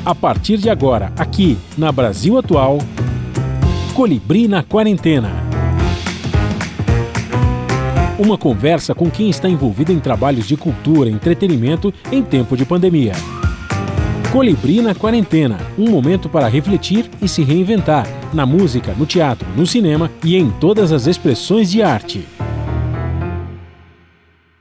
A partir de agora, aqui na Brasil Atual, Colibri na Quarentena. Uma conversa com quem está envolvido em trabalhos de cultura e entretenimento em tempo de pandemia. Colibri na Quarentena, um momento para refletir e se reinventar, na música, no teatro, no cinema e em todas as expressões de arte.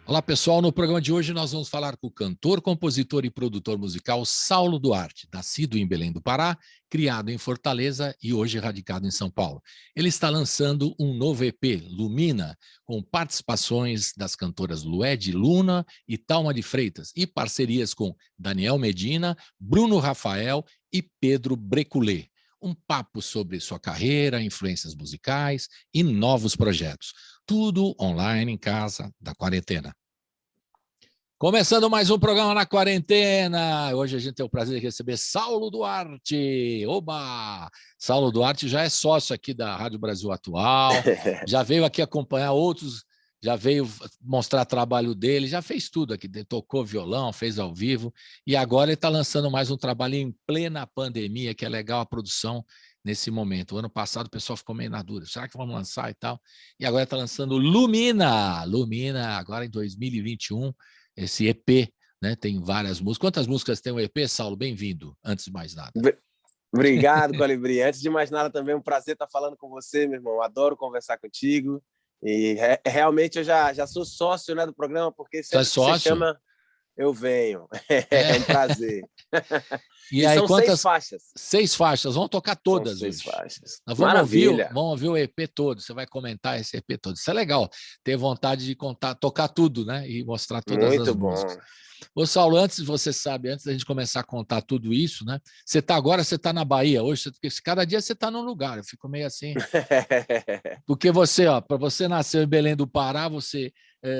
Olá pessoal, no programa de hoje nós vamos falar com o cantor, compositor e produtor musical Saulo Duarte, nascido em Belém do Pará, criado em Fortaleza e hoje radicado em São Paulo. Ele está lançando um novo EP, Lumina, com participações das cantoras Lued Luna e Thalma de Freitas e parcerias com Daniel Medina, Bruno Rafael e Pedro Breculê. Um papo sobre sua carreira, influências musicais e novos projetos. Tudo online, em casa, da quarentena. Começando mais um programa na quarentena. Hoje a gente tem o prazer de receber Saulo Duarte. Oba! Saulo Duarte já é sócio aqui da Rádio Brasil Atual, já veio aqui acompanhar outros, já veio mostrar trabalho dele, já fez tudo aqui, tocou violão, fez ao vivo, e agora ele está lançando mais um trabalho em plena pandemia, que é legal a produção nesse momento. O ano passado o pessoal ficou meio na dúvida, será que vamos lançar e tal? E agora está lançando Lumina, agora em 2021, esse EP, né? Tem várias músicas. Quantas músicas tem o EP, Saulo? Bem-vindo, antes de mais nada. Obrigado, Colibri. Antes de mais nada, também é um prazer estar falando com você, meu irmão. Adoro conversar contigo. E realmente eu já sou sócio, né, do programa, porque sempre que você chama, eu venho. É um prazer. E aí, são quantas 6 faixas. 6 faixas, vamos tocar todas são 6 hoje. Faixas. Nós Maravilha. vamos ouvir o EP todo, você vai comentar esse EP todo. Isso é legal, ter vontade de tocar tudo, né? E mostrar todas Muito as bom. músicas. Ô, Saulo, antes da gente começar a contar tudo isso, né? Você está na Bahia hoje, porque cada dia você está num lugar, eu fico meio assim. Porque para você nasceu em Belém do Pará, você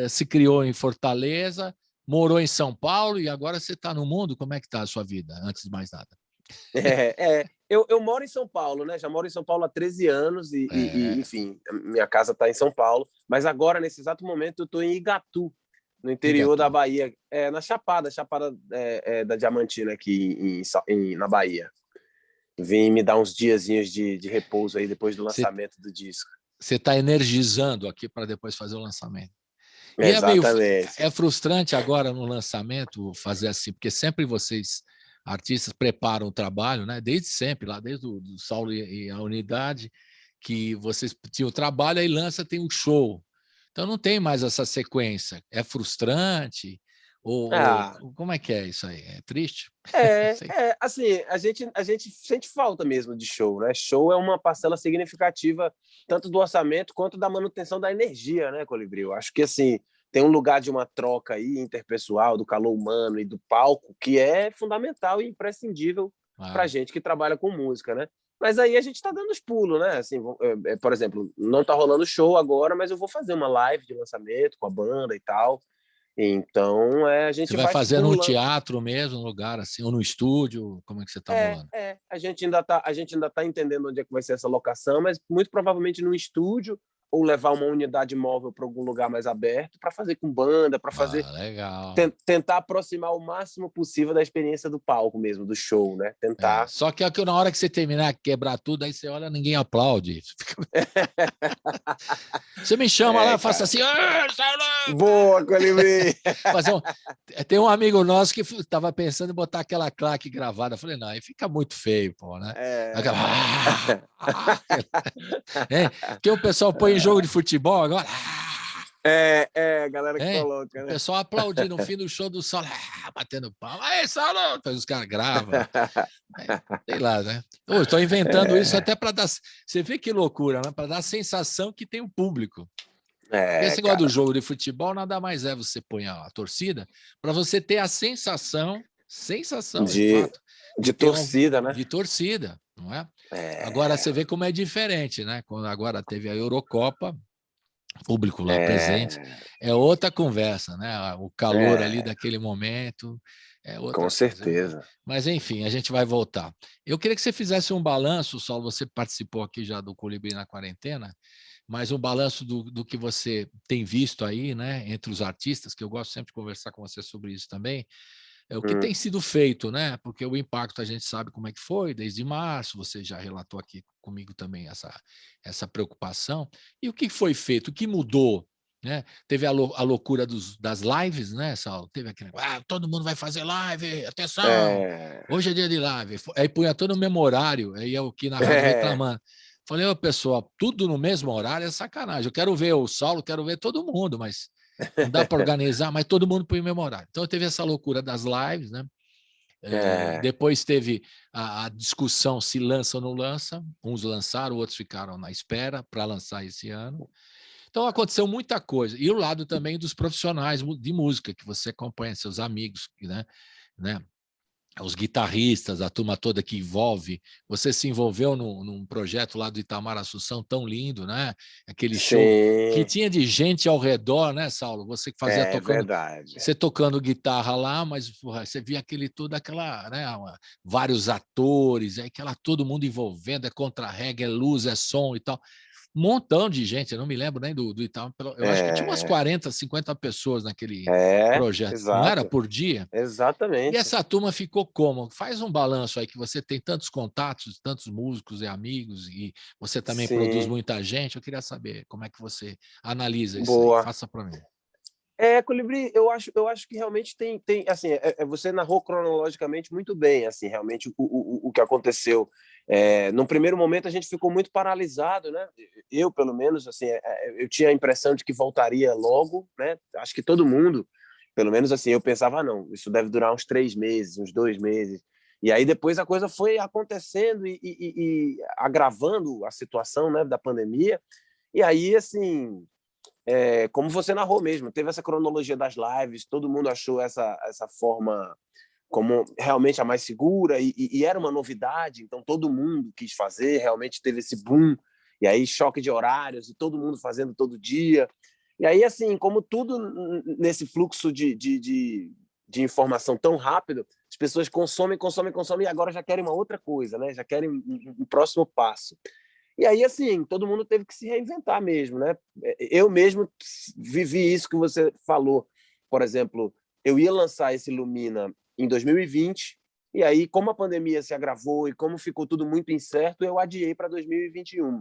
se criou em Fortaleza, morou em São Paulo e agora você está no mundo. Como é que está a sua vida, antes de mais nada? Eu moro em São Paulo, né? Já moro em São Paulo há 13 anos e enfim, minha casa está em São Paulo, mas agora, nesse exato momento, eu estou em Igatu, no interior da Bahia, na Chapada da Diamantina, aqui na Bahia. Vim me dar uns diazinhos de repouso aí depois do lançamento do disco. Você está energizando aqui para depois fazer o lançamento. E exatamente. É frustrante agora no lançamento fazer assim, porque sempre vocês, artistas, preparam o trabalho, né? Desde sempre, lá desde o Saulo e a Unidade, que vocês tinham o trabalho, aí lança, tem um show. Então não tem mais essa sequência. É frustrante? Ou como é que é isso aí? É triste? Assim, a gente sente falta mesmo de show, né? Show é uma parcela significativa tanto do orçamento quanto da manutenção da energia, né, Colibri? Eu acho que, assim, tem um lugar de uma troca aí interpessoal, do calor humano e do palco, que é fundamental e imprescindível para gente que trabalha com música, né? Mas aí a gente está dando os pulos, né? Assim, por exemplo, não está rolando show agora, mas eu vou fazer uma live de lançamento com a banda e tal. Então, a gente vai fazer no teatro mesmo, no lugar assim, ou no estúdio? Como é que você está bolando? A gente ainda tá entendendo onde é que vai ser essa locação, mas muito provavelmente no estúdio, ou levar uma unidade móvel para algum lugar mais aberto, para fazer com banda, para fazer. Legal. Tentar aproximar o máximo possível da experiência do palco mesmo, do show, né? Tentar. Só que na hora que você terminar, quebrar tudo, aí você olha, ninguém aplaude. Você me chama lá, eu faço assim. Boa, Colibri! Tem um amigo nosso que estava pensando em botar aquela claque gravada. Eu falei, não, aí fica muito feio, pô, né? Porque o pessoal põe em jogo de futebol agora. A galera que coloca, né? O pessoal aplaudindo no fim do show do Saulo, batendo palma. Aí, Saulo! Então os caras gravam. Sei lá, né? Eu estou inventando isso até para dar. Você vê que loucura, né? Para dar a sensação que tem um público. Esse negócio do jogo de futebol nada mais você põe a torcida para você ter a sensação de fato, de torcida, né? De torcida, não é? Agora você vê como é diferente, né? Quando agora teve a Eurocopa, público lá presente, é outra conversa, né? O calor ali daquele momento é outra coisa. Certeza. Mas enfim, a gente vai voltar. Eu queria que você fizesse um balanço, Saulo, você participou aqui já do Colibri na Quarentena, mas um balanço do que você tem visto aí, né, entre os artistas, que eu gosto sempre de conversar com você sobre isso também. o que tem sido feito, né? Porque o impacto a gente sabe como é que foi, desde março, você já relatou aqui comigo também essa preocupação. E o que foi feito? O que mudou? Né? Teve a loucura das lives, né, Saulo? Teve aquele, todo mundo vai fazer live, atenção, hoje é dia de live. Aí punha todo no mesmo horário, aí eu aqui na rádio reclamando. Falei, ô pessoal, tudo no mesmo horário é sacanagem. Eu quero ver o Saulo, quero ver todo mundo, mas não dá para organizar, mas todo mundo põe o mesmo horário. Então teve essa loucura das lives, né? Depois teve a discussão se lança ou não lança. Uns lançaram, outros ficaram na espera para lançar esse ano. Então aconteceu muita coisa. E o lado também dos profissionais de música, que você acompanha, seus amigos, né? Os guitarristas, a turma toda que envolve. Você se envolveu num projeto lá do Itamar Assunção, tão lindo, né? Aquele show que tinha de gente ao redor, né, Saulo? Você que fazia verdade. Você tocando guitarra lá, mas você via né? Vários atores, todo mundo envolvendo, é contra-reggae, é luz, é som e tal. Um montão de gente, eu não me lembro nem do Itaú, eu acho que tinha umas 40, 50 pessoas naquele projeto, exato. Não era por dia? Exatamente. E essa turma ficou como? Faz um balanço aí, que você tem tantos contatos, tantos músicos e amigos, e você também produz muita gente, eu queria saber como é que você analisa isso aí, faça para mim. Colibri, eu acho que realmente tem assim, você narrou cronologicamente muito bem, assim, realmente o que aconteceu. Num primeiro momento a gente ficou muito paralisado, né? Eu, pelo menos, assim, eu tinha a impressão de que voltaria logo, né? Acho que todo mundo, pelo menos assim, eu pensava, não, isso deve durar uns 3 meses, uns 2 meses. E aí depois a coisa foi acontecendo e agravando a situação, né, da pandemia. E aí, assim, como você narrou mesmo, teve essa cronologia das lives, todo mundo achou essa forma como realmente a mais segura e era uma novidade, então todo mundo quis fazer, realmente teve esse boom, e aí choque de horários, e todo mundo fazendo todo dia. E aí, assim, como tudo nesse fluxo de informação tão rápido, as pessoas consomem e agora já querem uma outra coisa, né? Já querem um próximo passo. E aí, assim, todo mundo teve que se reinventar mesmo, né? Eu mesmo vivi isso que você falou. Por exemplo, eu ia lançar esse Lumina em 2020, e aí, como a pandemia se agravou e como ficou tudo muito incerto, eu adiei para 2021.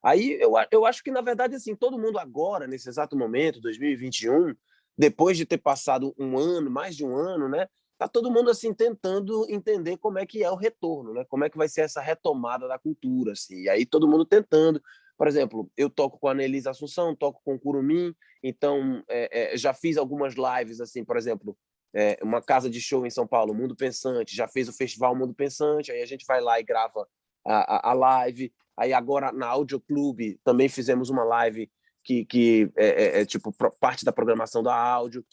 Aí eu acho que, na verdade, assim, todo mundo agora, nesse exato momento, 2021, depois de ter passado um ano, mais de um ano, né? Tá todo mundo assim tentando entender como é que é o retorno, né? Como é que vai ser essa retomada da cultura, assim. E aí todo mundo tentando. Por exemplo, eu toco com a Nelisa Assunção, toco com o Curumim, então já fiz algumas lives, assim, por exemplo, uma casa de show em São Paulo, Mundo Pensante, já fez o festival Mundo Pensante, aí a gente vai lá e grava a live. Aí agora na Audio Clube também fizemos uma live que é tipo parte da programação da áudio.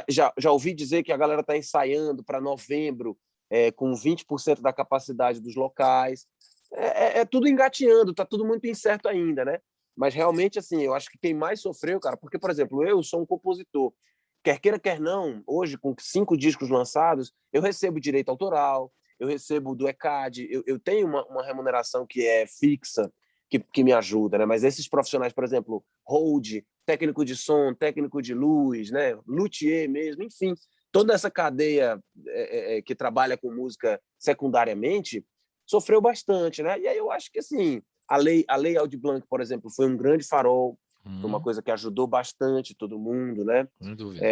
Já ouvi dizer que a galera está ensaiando para novembro com 20% da capacidade dos locais. Tudo engateando, está tudo muito incerto ainda, né? Mas realmente, assim, eu acho que quem mais sofreu, cara, porque, por exemplo, eu sou um compositor. Quer queira, quer não, hoje, com 5 discos lançados, eu recebo direito autoral, eu recebo do ECAD, eu tenho uma remuneração que é fixa, que me ajuda, né? Mas esses profissionais, por exemplo, hold, técnico de som, técnico de luz, né? Luthier mesmo, enfim, toda essa cadeia que trabalha com música secundariamente sofreu bastante, né? E aí eu acho que, assim, a lei Aldir Blanc, por exemplo, foi um grande farol, foi uma coisa que ajudou bastante todo mundo, né? Sem dúvida.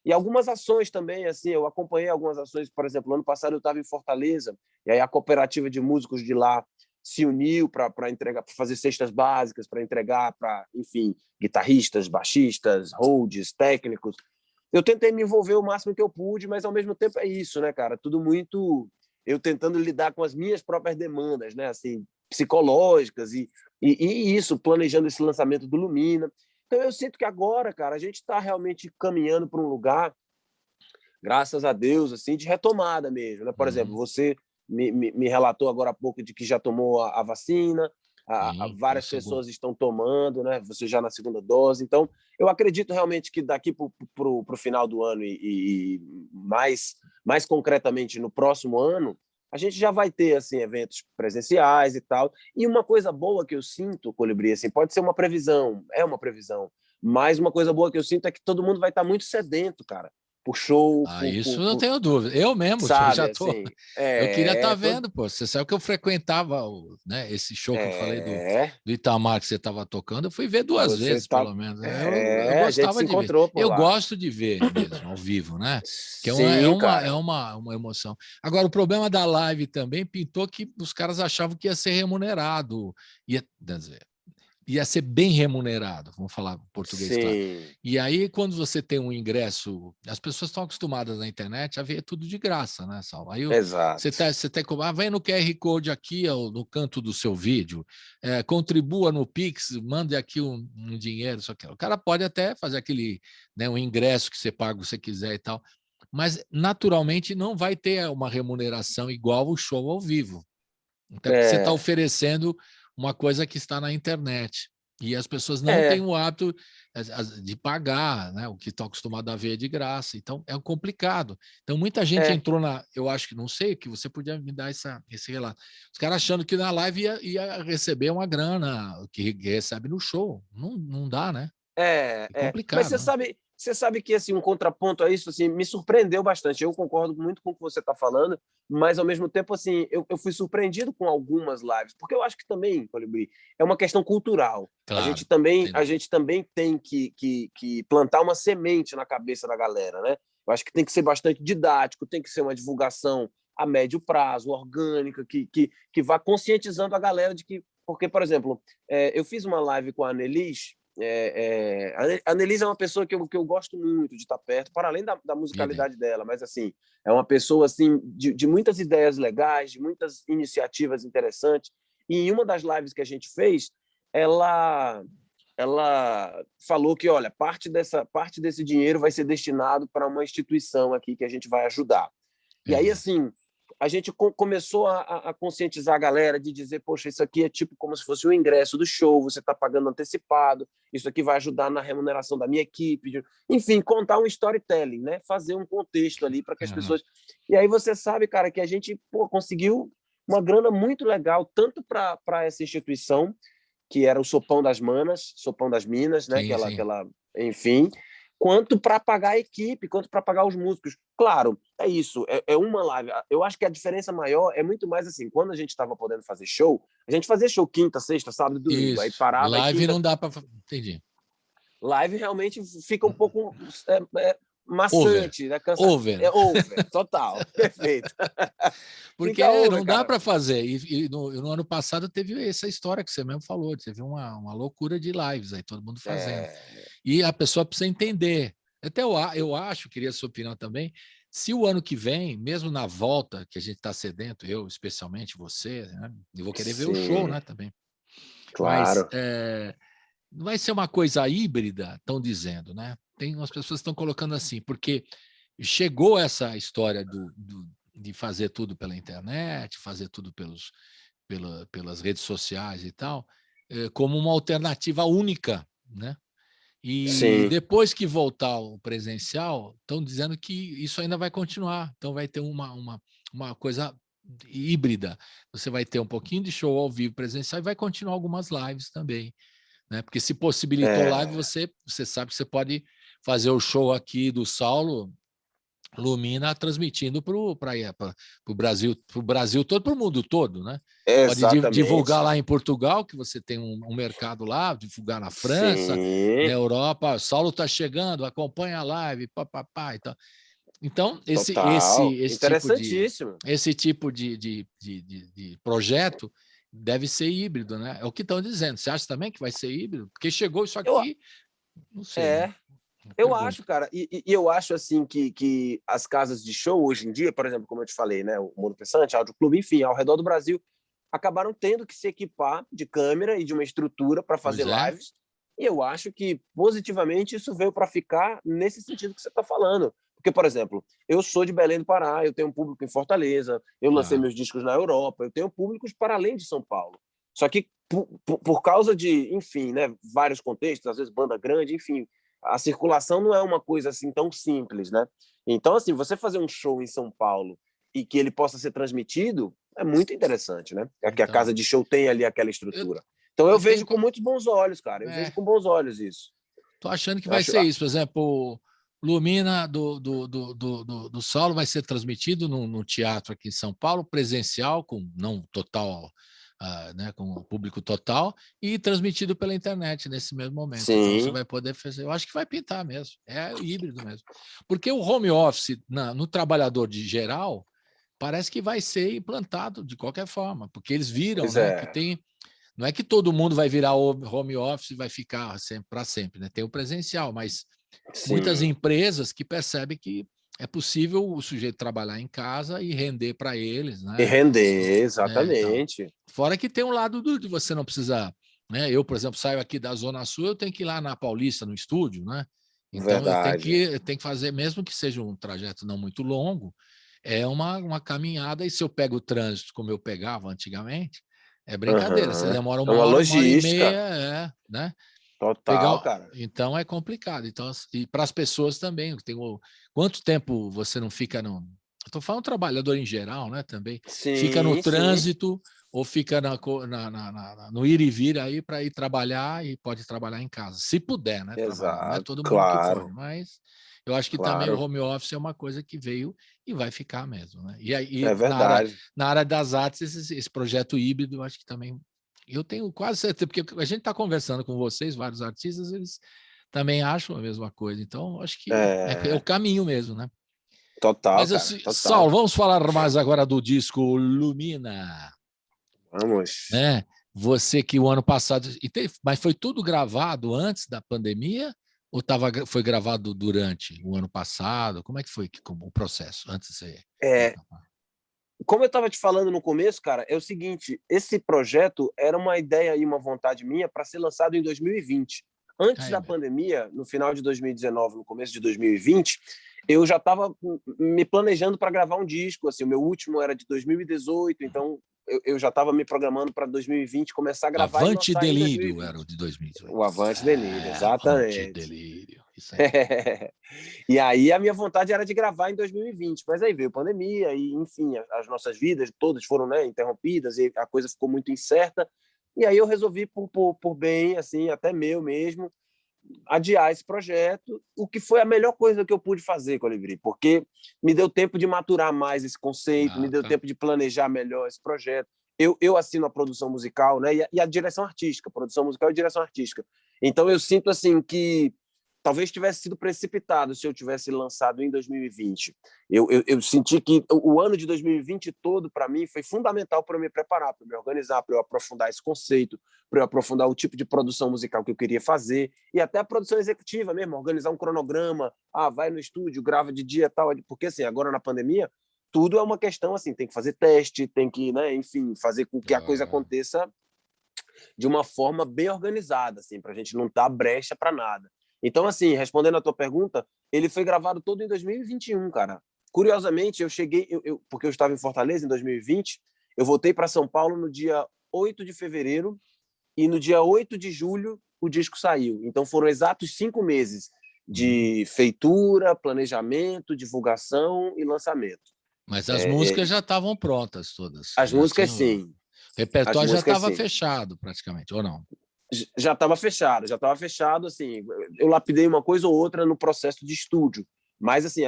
E algumas ações também, assim, eu acompanhei algumas ações, por exemplo, ano passado eu estava em Fortaleza, e aí a cooperativa de músicos de lá se uniu para entregar, para fazer cestas básicas, para entregar para, enfim, guitarristas, baixistas, holds, técnicos. Eu tentei me envolver o máximo que eu pude, mas ao mesmo tempo é isso, né, cara? Tudo muito eu tentando lidar com as minhas próprias demandas, né, assim, psicológicas e isso, planejando esse lançamento do Lumina. Então eu sinto que agora, cara, a gente está realmente caminhando para um lugar, graças a Deus, assim, de retomada mesmo, né? Por exemplo, você me relatou agora há pouco de que já tomou a vacina, várias pessoas estão tomando, né? Você já na segunda dose. Então, eu acredito realmente que daqui para o final do ano e mais concretamente no próximo ano, a gente já vai ter assim eventos presenciais e tal. E uma coisa boa que eu sinto, Colibri, assim, pode ser uma previsão, é uma previsão, mas uma coisa boa que eu sinto é que todo mundo vai estar muito sedento, cara, por show. Isso não tenho dúvida. Eu mesmo, sabe, já tô. assim, Eu queria estar vendo, pô. Você sabe que eu frequentava né, esse show que eu falei do Itamar que você estava tocando, eu fui ver 2 vezes, pelo menos. Eu a gente se gostava de ver. encontrou por Eu lá. gosto de ver mesmo, ao vivo, né? Que Sim, cara. é uma emoção. Agora, o problema da live também pintou que os caras achavam que ia ser remunerado. Ia ser bem remunerado, vamos falar português, Sim. claro. E aí, quando você tem um ingresso, as pessoas estão acostumadas na internet a ver tudo de graça, né, Saulo? Aí Exato. você tem que vai no QR Code aqui, no canto do seu vídeo, contribua no Pix, mande aqui um dinheiro, isso aqui. O cara pode até fazer aquele, né, um ingresso que você paga, se você quiser e tal, mas naturalmente não vai ter uma remuneração igual o show ao vivo. Então, você está oferecendo uma coisa que está na internet. E as pessoas não têm o hábito de pagar, né? O que estão acostumados a ver de graça. Então, é complicado. Então, muita gente entrou na... Eu acho que, não sei, que você podia me dar esse relato. Os caras achando que na live ia receber uma grana que recebe no show. Não dá, né? É complicado. Mas você sabe que assim, um contraponto a isso assim, me surpreendeu bastante. Eu concordo muito com o que você está falando, mas ao mesmo tempo assim, eu fui surpreendido com algumas lives, porque eu acho que também, Colibri, é uma questão cultural. Claro, a gente também tem que plantar uma semente na cabeça da galera, né? Eu acho que tem que ser bastante didático, tem que ser uma divulgação a médio prazo, orgânica, que vá conscientizando a galera de que... Porque, por exemplo, eu fiz uma live com a Anelis. A Annelise é uma pessoa que eu gosto muito de estar perto, para além da musicalidade dela, mas assim, é uma pessoa assim, de muitas ideias legais, de muitas iniciativas interessantes. E em uma das lives que a gente fez, ela falou que, olha, parte desse dinheiro vai ser destinado para uma instituição aqui que a gente vai ajudar. E aí, assim, a gente começou a conscientizar a galera de dizer, poxa, isso aqui é tipo como se fosse o ingresso do show, você está pagando antecipado, isso aqui vai ajudar na remuneração da minha equipe, enfim, contar um storytelling, né? Fazer um contexto ali para que as pessoas... E aí você sabe, cara, que a gente conseguiu uma grana muito legal, tanto para essa instituição, que era o Sopão das Manas, Sopão das Minas, né? Enfim... quanto para pagar a equipe, quanto para pagar os músicos. Claro, é isso, é uma live. Eu acho que a diferença maior é muito mais assim, quando a gente estava podendo fazer show, a gente fazia show quinta, sexta, sábado e domingo, isso. Aí parava... Live não dá para... Entendi. Live realmente fica um pouco maçante, over. Né? Over, total, perfeito. Porque não dá para fazer. E no ano passado teve essa história que você mesmo falou, teve uma loucura de lives aí, todo mundo fazendo. E a pessoa precisa entender. Até eu acho, queria a sua opinião também, se o ano que vem, mesmo na volta, que a gente está sedento, eu especialmente, você, né? Eu vou querer ver o show, né, também. Claro. Mas não vai ser uma coisa híbrida, estão dizendo, né? Tem umas pessoas que estão colocando assim, porque chegou essa história de fazer tudo pela internet, fazer tudo pelas redes sociais e tal, como uma alternativa única, né? E depois que voltar o presencial, estão dizendo que isso ainda vai continuar. Então vai ter uma coisa híbrida. Você vai ter um pouquinho de show ao vivo presencial e vai continuar algumas lives também, né? Porque se possibilitou live, você sabe que você pode fazer o show aqui do Saulo Lumina transmitindo para o Brasil todo, para o mundo todo, né? Exatamente. Pode divulgar lá em Portugal, que você tem um mercado lá, divulgar na França, na Europa. Saulo está chegando, acompanha a live, papapá e tal. Então, esse tipo de projeto deve ser híbrido, né? É o que estão dizendo. Você acha também que vai ser híbrido? Porque chegou isso aqui, não sei. Né? Eu acho, cara, e eu acho assim que as casas de show hoje em dia, por exemplo, como eu te falei, né, o Mundo Pensante, Áudio Clube, enfim, ao redor do Brasil, acabaram tendo que se equipar de câmera e de uma estrutura para fazer lives. E eu acho que positivamente isso veio para ficar nesse sentido que você está falando. Porque, por exemplo, eu sou de Belém do Pará, eu tenho um público em Fortaleza, eu lancei meus discos na Europa, eu tenho públicos para além de São Paulo. Só que por causa de, enfim, né, vários contextos, às vezes banda grande, enfim, a circulação não é uma coisa assim tão simples, né? Então, assim, você fazer um show em São Paulo e que ele possa ser transmitido é muito interessante, né? É que a casa de show tem ali aquela estrutura. Então, eu vejo com muitos bons olhos, cara. Eu vejo com bons olhos isso. Tô achando que vai ser isso. Por exemplo, Lumina do Saulo vai ser transmitido no teatro aqui em São Paulo, presencial, com não total, né, com o público total, e transmitido pela internet nesse mesmo momento. Então você Sim. vai poder fazer. Eu acho que vai pintar mesmo. É híbrido mesmo. Porque o home office no trabalhador de geral parece que vai ser implantado de qualquer forma, porque eles viram, Pois né, que é. tem. Não é que todo mundo vai virar home office e vai ficar para sempre, né? Tem o presencial, mas muitas Sim. empresas que percebem que é possível o sujeito trabalhar em casa e render para eles, E né? render, E tal. exatamente. Fora que tem um lado de você não precisar, né? Eu, por exemplo, saio aqui da Zona Sul, eu tenho que ir lá na Paulista, no estúdio, né? Então eu Verdade. tenho que fazer, mesmo que seja um trajeto não muito longo, é uma caminhada, e se eu pego o trânsito como eu pegava antigamente, é brincadeira. Você Uhum. demora É uma uma hora e logística meia, né? total, cara. Então é complicado. Então, e para as pessoas também, quanto tempo você não fica no. Estou falando trabalhador em geral, né? Também fica no Sim, sim. trânsito ou fica no ir e vir aí para ir trabalhar, e pode trabalhar em casa, se puder, né? Trabalhar. Não é Exato. todo mundo que pode, Claro, mas eu acho que também o claro. home office é uma coisa que veio e vai ficar mesmo, né? E aí, É verdade. na área das artes, esse projeto híbrido, eu acho que também. Eu tenho quase certeza, porque a gente está conversando com vocês, vários artistas, eles também acham a mesma coisa. Então, acho que é o É, caminho mesmo, né? total, Mas, cara. assim, Saulo, Total. vamos falar mais agora do disco Lumina, Vamos. né? Você que o ano passado. Mas foi tudo gravado antes da pandemia ou foi gravado durante o ano passado? Como é que foi o processo antes de você É, entrar? como eu estava te falando no começo, cara, é o seguinte: esse projeto era uma ideia e uma vontade minha para ser lançado em 2020. Antes Ah, é da mesmo. pandemia, no final de 2019, no começo de 2020, eu já estava me planejando para gravar um disco. Assim, o meu último era de 2018, então eu já estava me programando para 2020 começar a gravar e Avante lançar em Delírio era o 2020. de 2018. O Avante Delírio, Avante exatamente. Delírio. Isso aí. E aí a minha vontade era de gravar em 2020, mas aí veio pandemia e, enfim, as nossas vidas todas foram, né, interrompidas e a coisa ficou muito incerta. E aí eu resolvi, por bem, assim, até meu mesmo, adiar esse projeto, o que foi a melhor coisa que eu pude fazer, Colibri, porque me deu tempo de maturar mais esse conceito, me deu Tá. tempo de planejar melhor esse projeto. Eu assino a produção musical, né, e a direção artística, produção musical e direção artística. Então eu sinto assim que talvez tivesse sido precipitado se eu tivesse lançado em 2020. Eu senti que o ano de 2020 todo, para mim, foi fundamental para eu me preparar, para me organizar, para eu aprofundar esse conceito, para eu aprofundar o tipo de produção musical que eu queria fazer, e até a produção executiva mesmo, organizar um cronograma, vai no estúdio, grava de dia e tal, porque assim, agora na pandemia, tudo é uma questão assim, tem que fazer teste, tem que, né, enfim, fazer com que a coisa aconteça de uma forma bem organizada, assim, para a gente não dar brecha para nada. Então, assim, respondendo a tua pergunta, ele foi gravado todo em 2021, cara. Curiosamente, eu cheguei, porque eu estava em Fortaleza em 2020, eu voltei para São Paulo no dia 8 de fevereiro e no dia 8 de julho o disco saiu. Então foram exatos 5 meses de feitura, planejamento, divulgação e lançamento. Mas as músicas já estavam prontas todas. As Já músicas, tinham, o sim. As repertório já músicas, estava sim. fechado, praticamente, ou não? Já estava fechado, assim, eu lapidei uma coisa ou outra no processo de estúdio, mas assim,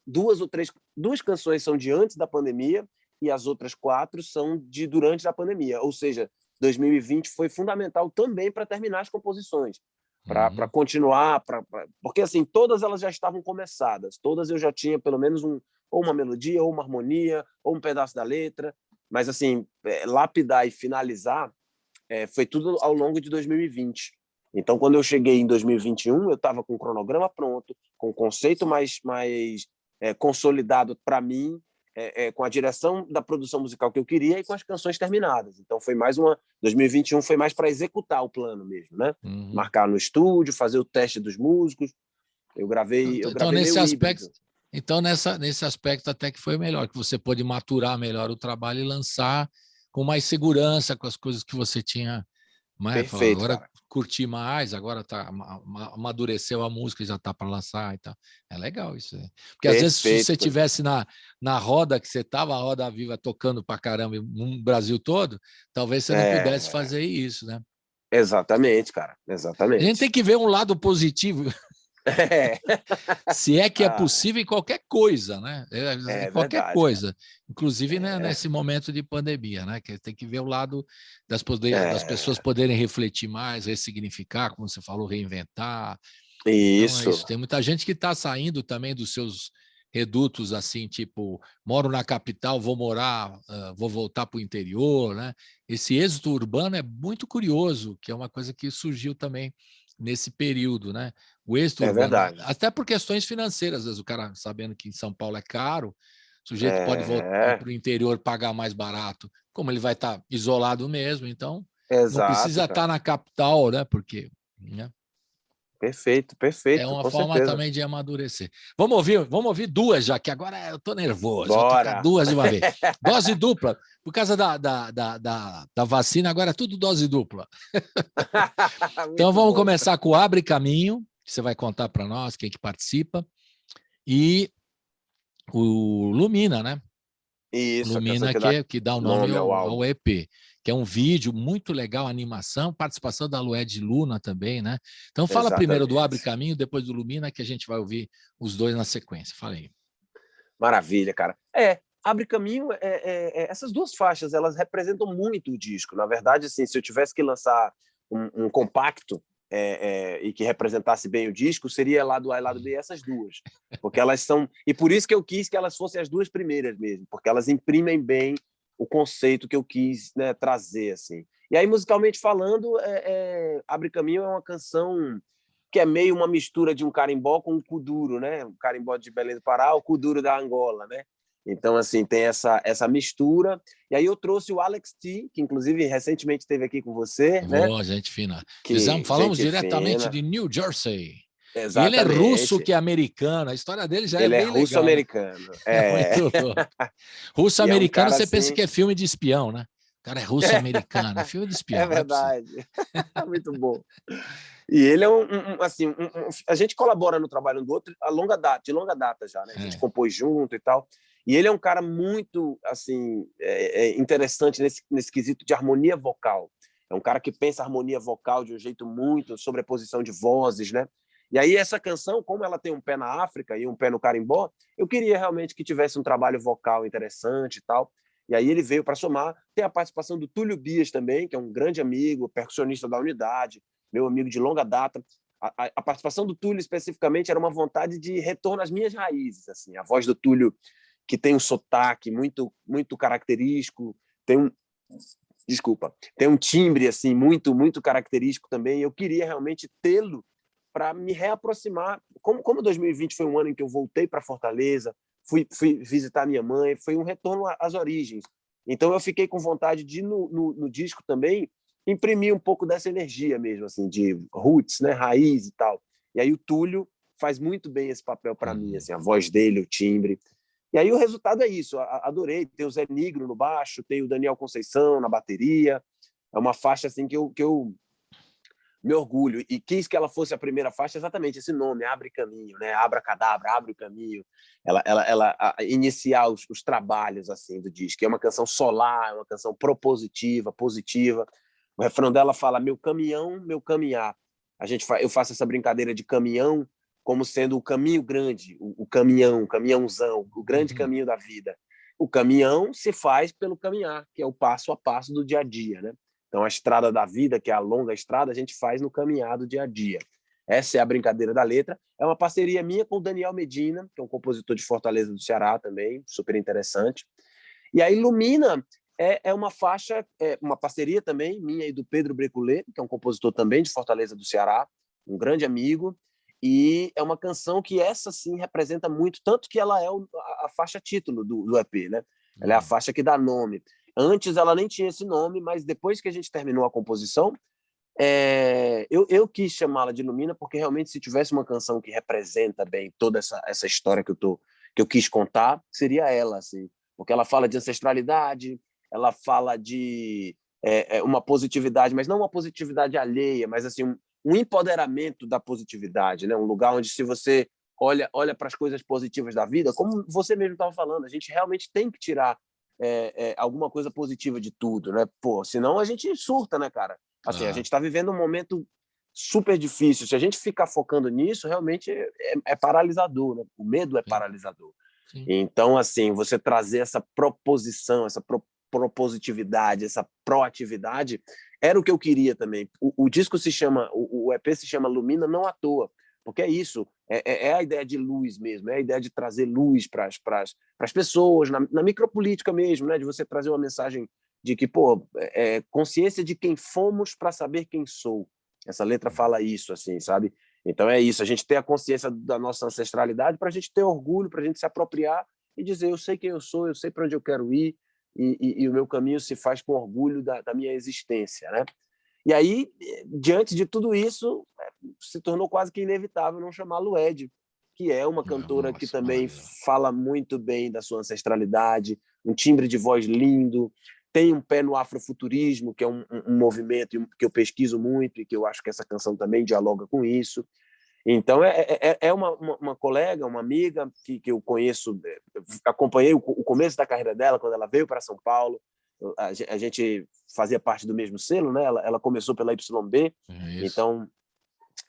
duas canções são de antes da pandemia e as outras 4 são de durante a pandemia, ou seja, 2020 foi fundamental também para terminar as composições, para continuar, porque assim, todas elas já estavam começadas, todas eu já tinha pelo menos ou uma melodia, ou uma harmonia, ou um pedaço da letra, mas assim, lapidar e finalizar foi tudo ao longo de 2020. Então, quando eu cheguei em 2021, eu estava com o cronograma pronto, com o conceito mais consolidado para mim, com a direção da produção musical que eu queria e com as canções terminadas. Então, 2021 foi mais para executar o plano mesmo, né? Marcar no estúdio, fazer o teste dos músicos. Eu gravei nesse meio aspecto, híbrido. então nesse aspecto até que foi melhor, que você pôde maturar melhor o trabalho e lançar com mais segurança, com as coisas que você tinha, né? Falar, Perfeito, agora cara. curti mais, agora amadureceu a música, já está para lançar e tal. É legal isso. Porque às vezes se você Perfeito. tivesse na roda que você estava, a Roda Viva tocando para caramba no Brasil todo, talvez você não pudesse fazer isso, né? Exatamente, cara. A gente Exatamente. tem que ver um lado positivo É, Se é que é ah, possível em qualquer coisa, né? Em é qualquer verdade, cara. coisa, inclusive, né, É, nesse momento de pandemia, né? Que tem que ver o lado das pessoas é, poderem refletir mais, ressignificar, como você falou, reinventar. Então é isso, isso. Tem muita gente que está saindo também dos seus redutos, assim, tipo, moro na capital, vou morar, vou voltar para o interior, né? Esse êxodo urbano é muito curioso, que é uma coisa que surgiu também nesse período, né? O êxodo é urbano, verdade. até por questões financeiras, às vezes o cara sabendo que em São Paulo é caro, o sujeito pode ir É, para o interior pagar mais barato, como ele vai estar isolado mesmo, então não exato, precisa estar cara. na capital, né? Porque, né? Perfeito, É perfeito, uma com forma certeza. também de amadurecer. Vamos ouvir duas já, que agora eu estou nervoso, vou tocar Bora! duas de uma vez. Dose dupla, por causa da vacina, agora é tudo dose dupla. Então Muito vamos bom. começar com o Abre Caminho, que você vai contar para nós quem que participa, e o Lumina, né? Isso, a canção Lumina, que dá que dá o nome nome ao ao álbum. EP, que é um vídeo muito legal, animação, participação da Lued Luna também, né? Então fala primeiro do Abre Exatamente. Caminho, depois do Lumina, que a gente vai ouvir os dois na sequência. Fala aí. Maravilha, cara. Abre Caminho, essas duas faixas, elas representam muito o disco. Na verdade, assim, se eu tivesse que lançar um compacto e que representasse bem o disco, seria lado A e lado B essas duas. Porque elas são... E por isso que eu quis que elas fossem as duas primeiras mesmo, porque elas imprimem bem o conceito que eu quis, né, trazer, assim. E aí, musicalmente falando, Abre Caminho é uma canção que é meio uma mistura de um carimbó com um kuduro, né? Um carimbó de Belém do Pará, o kuduro da Angola, né? Então, assim, tem essa mistura. E aí eu trouxe o Alex T, que inclusive recentemente esteve aqui com você, né? Boa, gente fina. Que Falamos gente diretamente de fina. New Jersey. E ele é russo Exatamente. que é americano. A história dele já é Ele é bem legal, né? russo-americano. É muito louco. E é um Russo-americano, cara você pensa assim. que é filme de espião, né? O cara é russo-americano, é filme de É espião, não é possível. verdade. Muito bom. E ele é a gente colabora no trabalho um do outro de longa data já, né? A gente É. compôs junto e tal. E ele é um cara muito assim interessante nesse quesito de harmonia vocal. É um cara que pensa a harmonia vocal de um jeito muito sobreposição de vozes, né? E aí essa canção, como ela tem um pé na África e um pé no carimbó, eu queria realmente que tivesse um trabalho vocal interessante e tal. E aí ele veio para somar. Tem a participação do Túlio Bias também, que é um grande amigo, percussionista da Unidade, meu amigo de longa data. A participação do Túlio especificamente era uma vontade de retorno às minhas raízes, assim. A voz do Túlio, que tem um sotaque muito muito característico, tem um tem um timbre assim muito característico também. Eu queria realmente tê-lo para me reaproximar. Como 2020 foi um ano em que eu voltei para Fortaleza, fui visitar minha mãe, foi um retorno às origens. Então eu fiquei com vontade de no disco também imprimir um pouco dessa energia mesmo, assim, de roots, né, raiz e tal. E aí o Túlio faz muito bem esse papel para mim, assim, a voz dele, o timbre. E aí o resultado é isso. Adorei. Tem o Zé Nigro no baixo, tem o Daniel Conceição na bateria. É uma faixa assim que eu me orgulho e quis que ela fosse a primeira faixa, exatamente esse nome, Abre Caminho, né? Abra Cadabra, Abre o Caminho. Ela iniciar os trabalhos assim do disco. É uma canção solar, é uma canção propositiva, positiva. O refrão dela fala: meu caminhão, meu caminhar. Eu faço essa brincadeira de caminhão como sendo o caminho grande, o caminhão, o caminhãozão, o grande Uhum. caminho da vida. O caminhão se faz pelo caminhar, que é o passo a passo do dia a dia, né? Então, a estrada da vida, que é a longa estrada, a gente faz no caminhar do dia a dia. Essa é a brincadeira da letra. É uma parceria minha com o Daniel Medina, que é um compositor de Fortaleza do Ceará também, super interessante. E a Ilumina é uma faixa, uma parceria também minha e do Pedro Breculê, que é um compositor também de Fortaleza do Ceará, um grande amigo. E é uma canção que essa sim representa muito, tanto que ela é a faixa título do EP, né? Ela é a faixa que dá nome. Antes ela nem tinha esse nome, mas depois que a gente terminou a composição, eu quis chamá-la de Lumina, porque realmente se tivesse uma canção que representa bem toda essa história que eu quis contar, seria ela, assim. Porque ela fala de ancestralidade, ela fala de uma positividade, mas não uma positividade alheia, mas assim um empoderamento da positividade, né? Um lugar onde se você olha para as coisas positivas da vida, como você mesmo estava falando, a gente realmente tem que tirar alguma coisa positiva de tudo, né? Pô, senão a gente surta, né, cara? Assim, a Claro. gente está vivendo um momento super difícil. Se a gente ficar focando nisso, realmente é paralisador, né? O medo é paralisador. Sim. Então, assim, você trazer essa proposição, essa propositividade, essa proatividade, era o que eu queria também. O disco se chama, o EP se chama Lumina não à toa, porque é isso, é a ideia de luz mesmo, é a ideia de trazer luz para as pessoas, na micropolítica mesmo, né? De você trazer uma mensagem de que, consciência de quem fomos para saber quem sou. Essa letra fala isso, assim, sabe? Então é isso, a gente ter a consciência da nossa ancestralidade para a gente ter orgulho, para a gente se apropriar e dizer, eu sei quem eu sou, eu sei para onde eu quero ir, e o meu caminho se faz com orgulho da minha existência, né? E aí, diante de tudo isso, se tornou quase que inevitável não chamar Lued, que é uma cantora que também fala muito bem da sua ancestralidade, um timbre de voz lindo, tem um pé no afrofuturismo, que é um movimento que eu pesquiso muito e que eu acho que essa canção também dialoga com isso. Então, é uma colega, uma amiga que eu conheço, acompanhei o começo da carreira dela, quando ela veio para São Paulo. A gente fazia parte do mesmo selo, né? Ela começou pela YB, então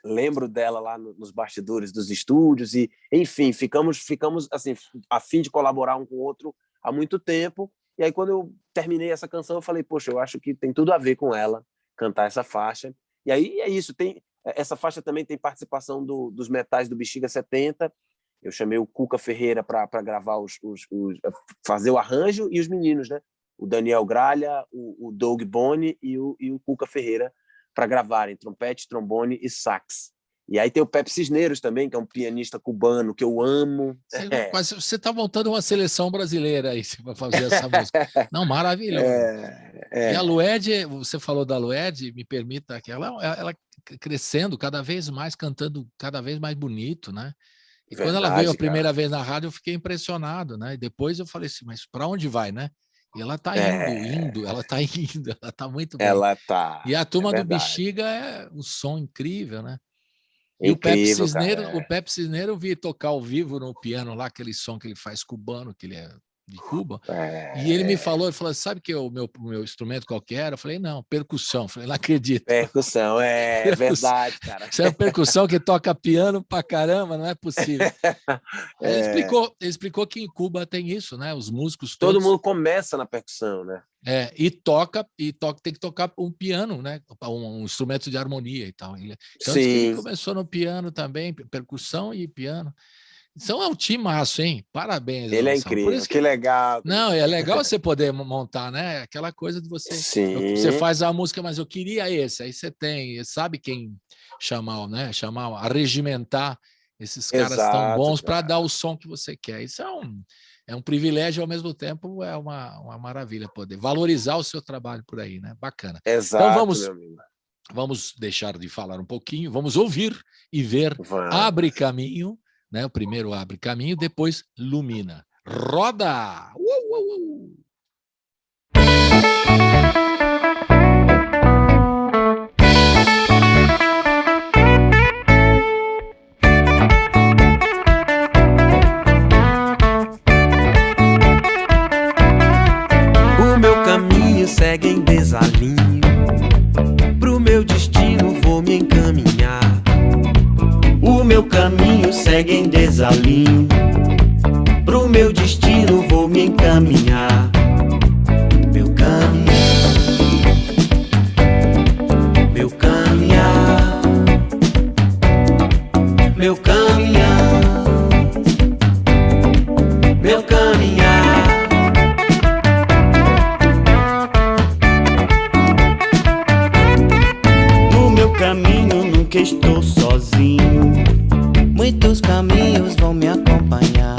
lembro dela lá nos bastidores dos estúdios e, enfim, ficamos assim, a fim de colaborar um com o outro há muito tempo. E aí, quando eu terminei essa canção, eu falei, poxa, eu acho que tem tudo a ver com ela cantar essa faixa. E aí é isso, essa faixa também tem participação dos metais do Bexiga 70. Eu chamei o Cuca Ferreira para gravar fazer o arranjo, e os meninos, né? O Daniel Gralha, o Doug Boni e o Cuca Ferreira para gravarem trompete, trombone e sax. E aí tem o Pepe Cisneros também, que é um pianista cubano que eu amo. Você está montando uma seleção brasileira aí para fazer essa música. Não, maravilhoso. E a Lued, você falou da Lued, me permita que ela crescendo cada vez mais, cantando cada vez mais bonito, né? E verdade, quando ela veio a primeira vez na rádio, eu fiquei impressionado, né? E depois eu falei assim, mas para onde vai, né? E ela está indo, ela está muito bem. Ela tá. E a turma do Bexiga é um som incrível, né? E incrível, o Pepe Cisneiro eu vi tocar ao vivo no piano lá, aquele som que ele faz cubano, que ele é de Cuba. E ele me falou, sabe que o meu instrumento qual que era? Eu falei, não, percussão. Eu falei, não acredito. Percussão, verdade, cara. Isso é percussão que toca piano pra caramba, não é possível. Ele explicou que em Cuba tem isso, né? Os músicos todos... Todo mundo começa na percussão, né? E tem que tocar um piano, né? Um instrumento de harmonia e tal. Então, ele começou no piano também, percussão e piano. Então é um timaço, hein? Parabéns. Ele é incrível, que legal. Não, é legal você poder montar, né? Aquela coisa de você... Sim. Você faz a música, mas eu queria esse. Aí você sabe quem chamar, né? Arregimentar esses caras tão bons para dar o som que você quer. Isso é um privilégio, ao mesmo tempo é uma maravilha poder valorizar o seu trabalho por aí, né? Bacana. Exato, então vamos deixar de falar um pouquinho, vamos ouvir e ver Abre Caminho, né? O primeiro Abre Caminho, depois Lumina. Roda! O meu caminho segue em desalinho, pro meu destino vou me encaminhar. O meu caminho segue em desalinho, pro meu destino vou me encaminhar. Meu caminhar, meu caminhar, meu caminhar, meu caminhar. No meu caminho nunca estou sozinho, muitos caminhos vão me acompanhar.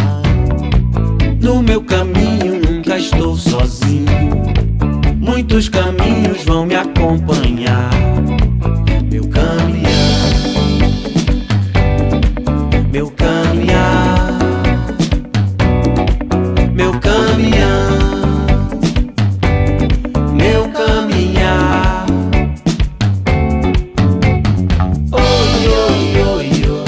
No meu caminho nunca estou sozinho, muitos caminhos vão me acompanhar. Meu caminhar, meu caminhar, meu caminhar, meu caminhar. Oi, oi, oi, oi.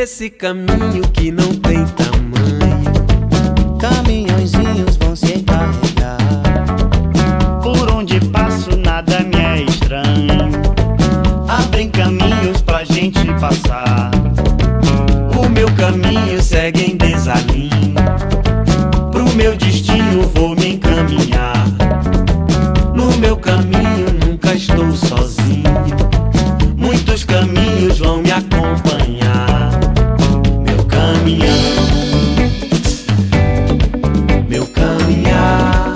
nesse caminho que não tem tamanho. Caminhõezinhos vão se encarregar. Por onde passo nada me é estranho. Abrem caminhos pra gente passar. O meu caminho segue em desalinho. Pro meu destino vou me encaminhar. No meu caminho nunca estou sozinho. Muitos caminhos vão me acompanhar. Meu caminhão, meu caminhar,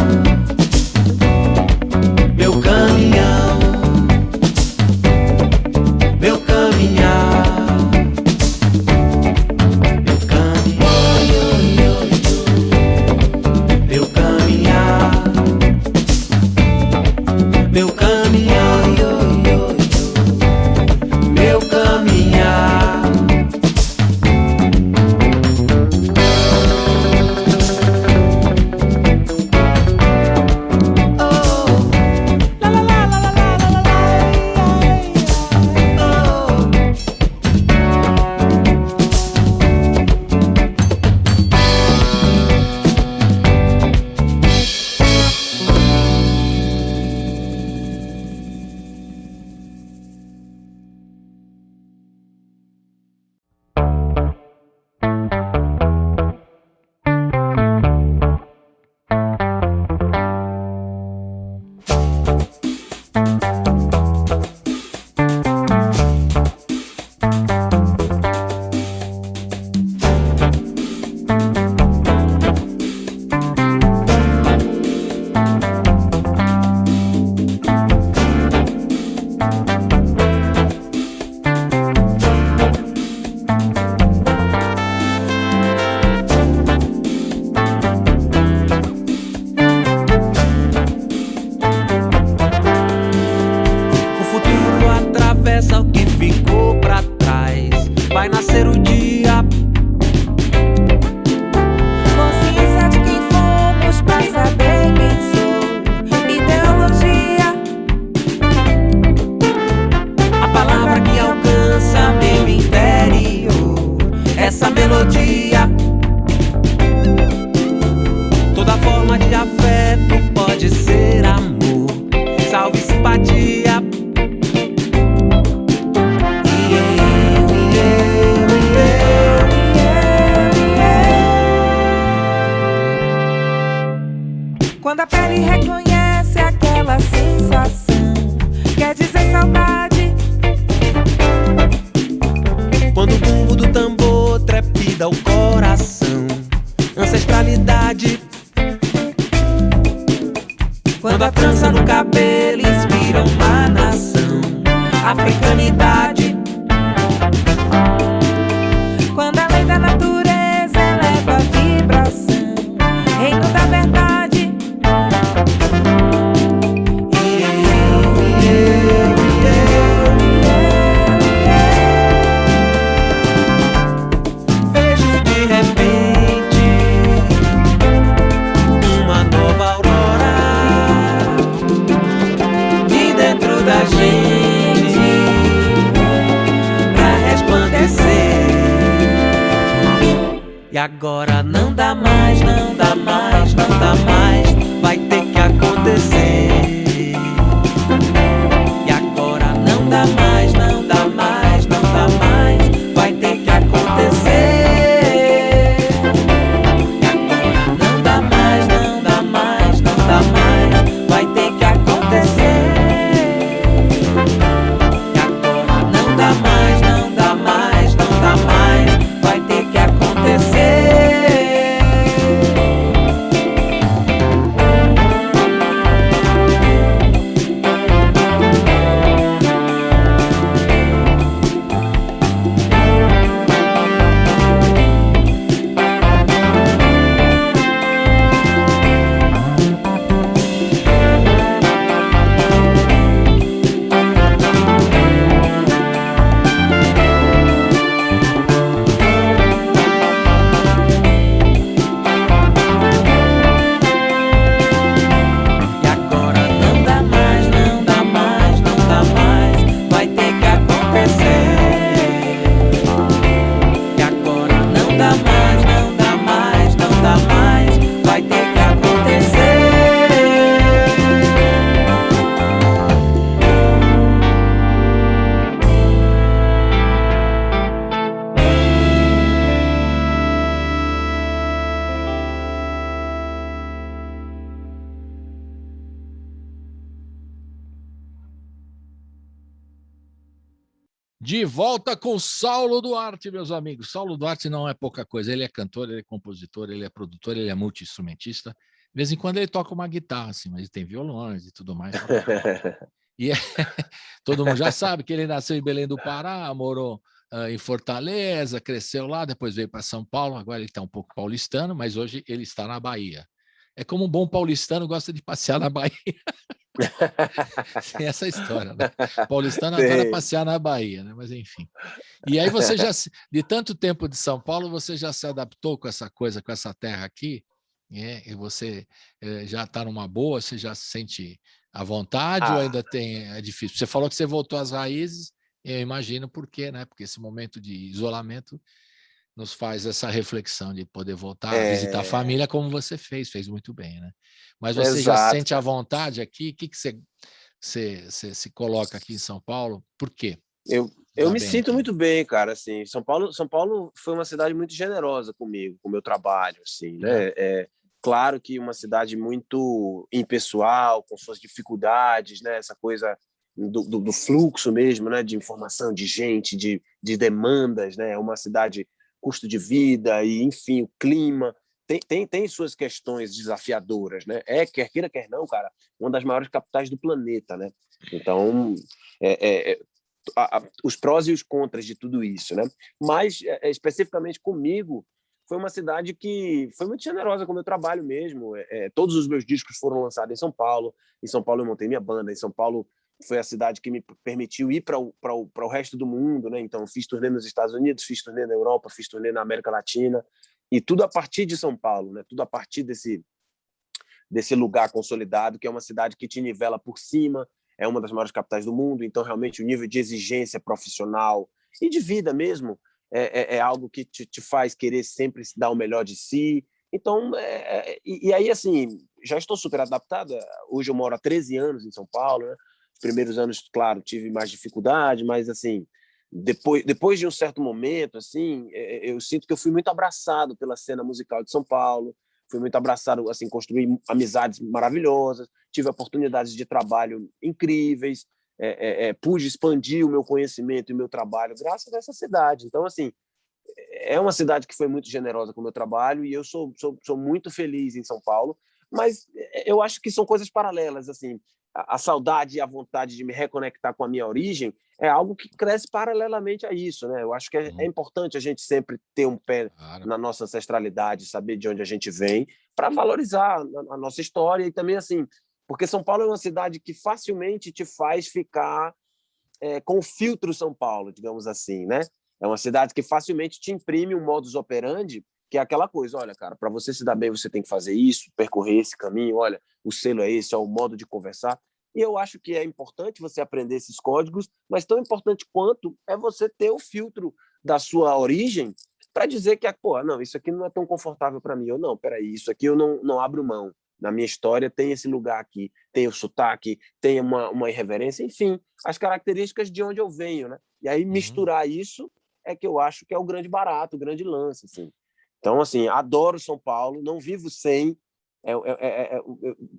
meu caminhão, meu caminhar, meu caminhão, meu caminhar, meu caminhão, meu caminhar. Vai nascer o dia. Consciência de quem fomos pra saber quem sou. Ideologia. A palavra que alcança meu interior. Essa melodia. Toda forma de afeto pode ser amor. Salve simpatia. Quando a pele reconhece aquela sensação, quer dizer saudade. Quando o bumbo do tambor trepida o coração, ancestralidade. Quando a trança no cabelo inspira uma nação, africanidade. Quando a lei da natureza eleva a vibração, reino da verdade. Vejo de repente uma nova aurora de dentro da gente pra resplandecer. E agora não dá mais, não dá mais, não dá mais, vai ter que acontecer. E agora não dá mais, não dá mais, não dá mais, vai ter que acontecer. E agora não dá mais, não dá mais, não dá mais, vai ter que acontecer. E agora não dá mais, não dá mais, não dá mais, vai ter que acontecer. De volta com Saulo Duarte, meus amigos. Saulo Duarte não é pouca coisa. Ele é cantor, ele é compositor, ele é produtor, ele é multi-instrumentista. De vez em quando ele toca uma guitarra, assim, mas ele tem violões e tudo mais. E todo mundo já sabe que ele nasceu em Belém do Pará, morou em Fortaleza, cresceu lá, depois veio para São Paulo. Agora ele está um pouco paulistano, mas hoje ele está na Bahia. É como um bom paulistano gosta de passear na Bahia. Tem essa história, né? Paulistano adora passear na Bahia, né? Mas enfim. E aí você já, de tanto tempo de São Paulo, você já se adaptou com essa coisa, com essa terra aqui, né? E você já está numa boa, você já se sente à vontade ou ainda é difícil? Você falou que você voltou às raízes, eu imagino por quê, né? Porque esse momento de isolamento nos faz essa reflexão de poder voltar a visitar a família como você fez muito bem, né? Mas você já se sente à vontade aqui? O que você se coloca aqui em São Paulo? Por quê? Eu me sinto muito bem, cara, assim. São Paulo foi uma cidade muito generosa comigo, com o meu trabalho, assim, né? Claro que uma cidade muito impessoal, com suas dificuldades, né? Essa coisa do fluxo mesmo, né? De informação, de gente, de demandas, né? É uma cidade custo de vida e, enfim, o clima tem suas questões desafiadoras, né? Quer queira, quer não, cara, uma das maiores capitais do planeta, né? Então, os prós e os contras de tudo isso, né? Mas, especificamente comigo, foi uma cidade que foi muito generosa com o meu trabalho mesmo. Todos os meus discos foram lançados em São Paulo. Em São Paulo eu montei minha banda. Em São Paulo foi a cidade que me permitiu ir para o resto do mundo, né? Então, fiz turnê nos Estados Unidos, fiz turnê na Europa, fiz turnê na América Latina. E tudo a partir de São Paulo, né? Tudo a partir desse lugar consolidado, que é uma cidade que te nivela por cima, é uma das maiores capitais do mundo. Então, realmente, o nível de exigência profissional e de vida mesmo é algo que te faz querer sempre dar o melhor de si. Então, e aí, assim, já estou super adaptada. Hoje eu moro há 13 anos em São Paulo, né? Os primeiros anos, claro, tive mais dificuldade, mas, assim, depois de um certo momento, assim, eu sinto que eu fui muito abraçado pela cena musical de São Paulo, fui muito abraçado, assim, construí amizades maravilhosas, tive oportunidades de trabalho incríveis, pude expandir o meu conhecimento e o meu trabalho graças a essa cidade. Então, assim, é uma cidade que foi muito generosa com o meu trabalho e eu sou muito feliz em São Paulo, mas eu acho que são coisas paralelas, assim, a saudade e a vontade de me reconectar com a minha origem é algo que cresce paralelamente a isso, né? Eu acho que é importante a gente sempre ter um pé na nossa ancestralidade, saber de onde a gente vem, para valorizar a nossa história e também, assim, porque São Paulo é uma cidade que facilmente te faz ficar com o filtro São Paulo, digamos assim, né? É uma cidade que facilmente te imprime um modus operandi, que é aquela coisa, olha, cara, para você se dar bem, você tem que fazer isso, percorrer esse caminho, olha, o selo é esse, é o modo de conversar. E eu acho que é importante você aprender esses códigos, mas tão importante quanto é você ter o filtro da sua origem para dizer que, pô, não, isso aqui não é tão confortável para mim, ou não, peraí, isso aqui eu não abro mão. Na minha história tem esse lugar aqui, tem o sotaque, tem uma irreverência, enfim, as características de onde eu venho, né? E aí misturar isso é que eu acho que é o grande barato, o grande lance, assim. Então, assim, adoro São Paulo, não vivo sem.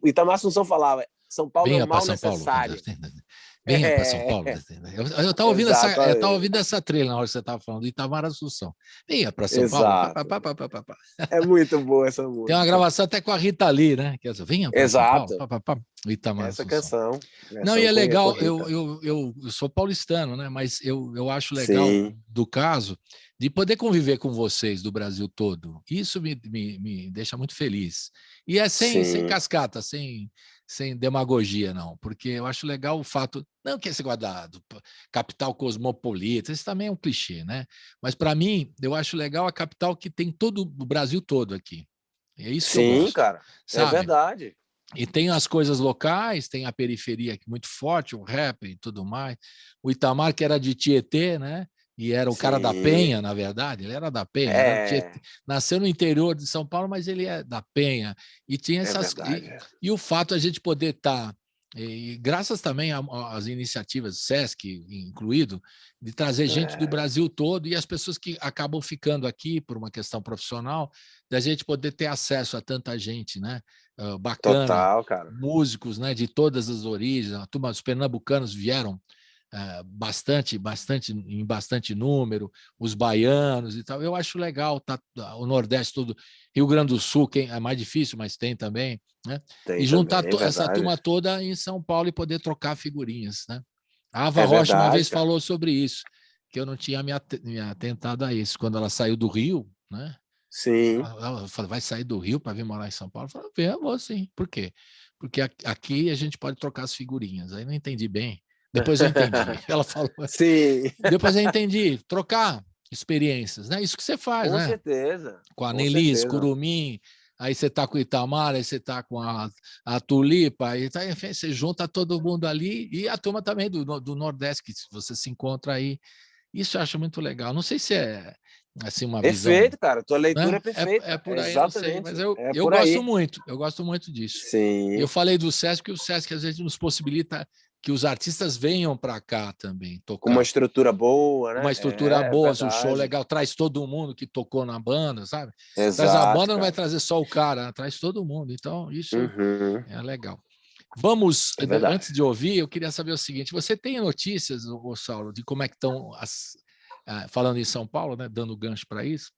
O Itamar Assunção falava, São Paulo é um mal necessário. Venha para São Paulo. Eu estava ouvindo essa trilha na hora que você estava falando, do Itamar Assunção. Venha para São Paulo. É muito boa essa música. Tem uma gravação até com a Rita Lee, né? Que é, venha para São Paulo. Itamar essa Assunção. canção. Não, e é legal, eu sou paulistano, né? Mas eu acho legal do caso de poder conviver com vocês do Brasil todo. Isso me deixa muito feliz. E é sem cascata, sem demagogia, não, porque eu acho legal o fato, não que esse guardado, capital cosmopolita, isso também é um clichê, né? Mas para mim, eu acho legal a capital que tem todo o Brasil todo aqui. É isso que eu gosto. Sim, cara, sabe? É verdade. E tem as coisas locais, tem a periferia aqui muito forte, o rap e tudo mais. O Itamar, que era de Tietê, né? E era o cara da Penha, na verdade, ele era da Penha. Nasceu no interior de São Paulo, mas ele é da Penha. E tinha essas. E o fato de a gente poder estar, graças também às iniciativas, SESC incluído, de trazer gente do Brasil todo e as pessoas que acabam ficando aqui por uma questão profissional, da gente poder ter acesso a tanta gente, né? Bacana. Total, cara. Músicos, né, de todas as origens. A turma dos pernambucanos vieram em bastante número, os baianos e tal. Eu acho legal, tá, o Nordeste todo, Rio Grande do Sul, é mais difícil, mas tem também, né? Tem E juntar também, é essa verdade. turma toda em São Paulo e poder trocar figurinhas, né? A Ava É Rocha uma verdade, vez cara. falou sobre isso, que eu não tinha me atentado a isso. Quando ela saiu do Rio, né? Sim. Ela falou, vai sair do Rio para vir morar em São Paulo? Eu falei, vou sim. Por quê? Porque aqui a gente pode trocar as figurinhas. Aí não entendi bem. Depois eu entendi. Ela falou. Sim, Depois eu entendi. Trocar experiências, né? Isso que você faz, com né? certeza. Com a Com Nelis, certeza. Curumim, aí você tá com o Itamar, aí você tá com a Tulipa, aí tá, enfim, você junta todo mundo ali e a turma também do Nordeste, que você se encontra aí. Isso eu acho muito legal. Não sei se é assim uma visão, Perfeito, cara. Tua leitura né? é perfeita. É É por aí, não sei, mas exatamente. É eu por aí. gosto muito disso. Eu Sim. falei do Sesc, que o Sesc às vezes nos possibilita que os artistas venham para cá também Com uma tocar. estrutura boa, Uma né? estrutura É boa, um show verdade. legal, traz todo mundo que tocou na banda, sabe? Traz a Exato, banda, não vai cara. trazer só o cara, traz todo mundo. Então, isso Uhum. é legal. Vamos, É verdade. antes de ouvir, eu queria saber o seguinte: você tem notícias, Saulo, de como é que estão falando em São Paulo, né? Dando gancho para isso,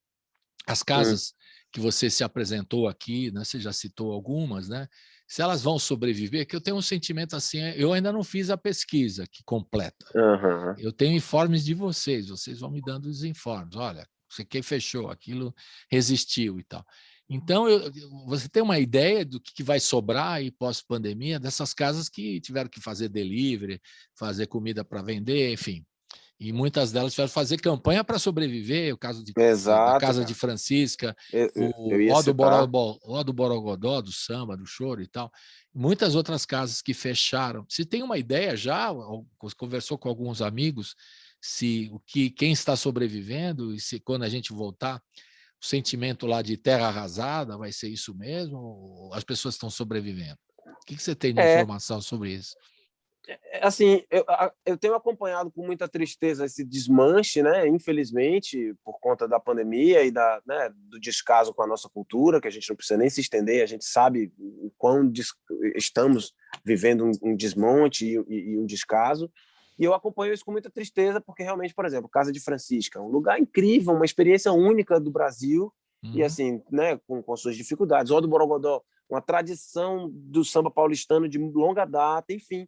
as casas que você se apresentou aqui, né? Você já citou algumas, né? Se elas vão sobreviver, que eu tenho um sentimento assim, eu ainda não fiz a pesquisa que completa. Uhum. Eu tenho informes de vocês vão me dando os informes. Olha, você que fechou, aquilo resistiu e tal. Então, você tem uma ideia do que vai sobrar aí pós-pandemia dessas casas que tiveram que fazer delivery, fazer comida para vender, enfim. E muitas delas tiveram que fazer campanha para sobreviver, o caso da Exato, Casa de cara. Francisca, Eu o ia citar. Ó do Borogodó, do samba, do choro e tal. Muitas outras casas que fecharam. Se tem uma ideia já, conversou com alguns amigos, se quem está sobrevivendo e se quando a gente voltar, o sentimento lá de terra arrasada vai ser isso mesmo? Ou as pessoas estão sobrevivendo? O que você tem de É, informação sobre isso? assim, eu tenho acompanhado com muita tristeza esse desmanche, né? Infelizmente, por conta da pandemia e né, do descaso com a nossa cultura, que a gente não precisa nem se estender, a gente sabe o quão estamos vivendo um desmonte e um descaso. E eu acompanho isso com muita tristeza, porque realmente, por exemplo, Casa de Francisca, um lugar incrível, uma experiência única do Brasil, e assim, né, com suas dificuldades. Ó do Borogodó, uma tradição do samba paulistano de longa data, enfim.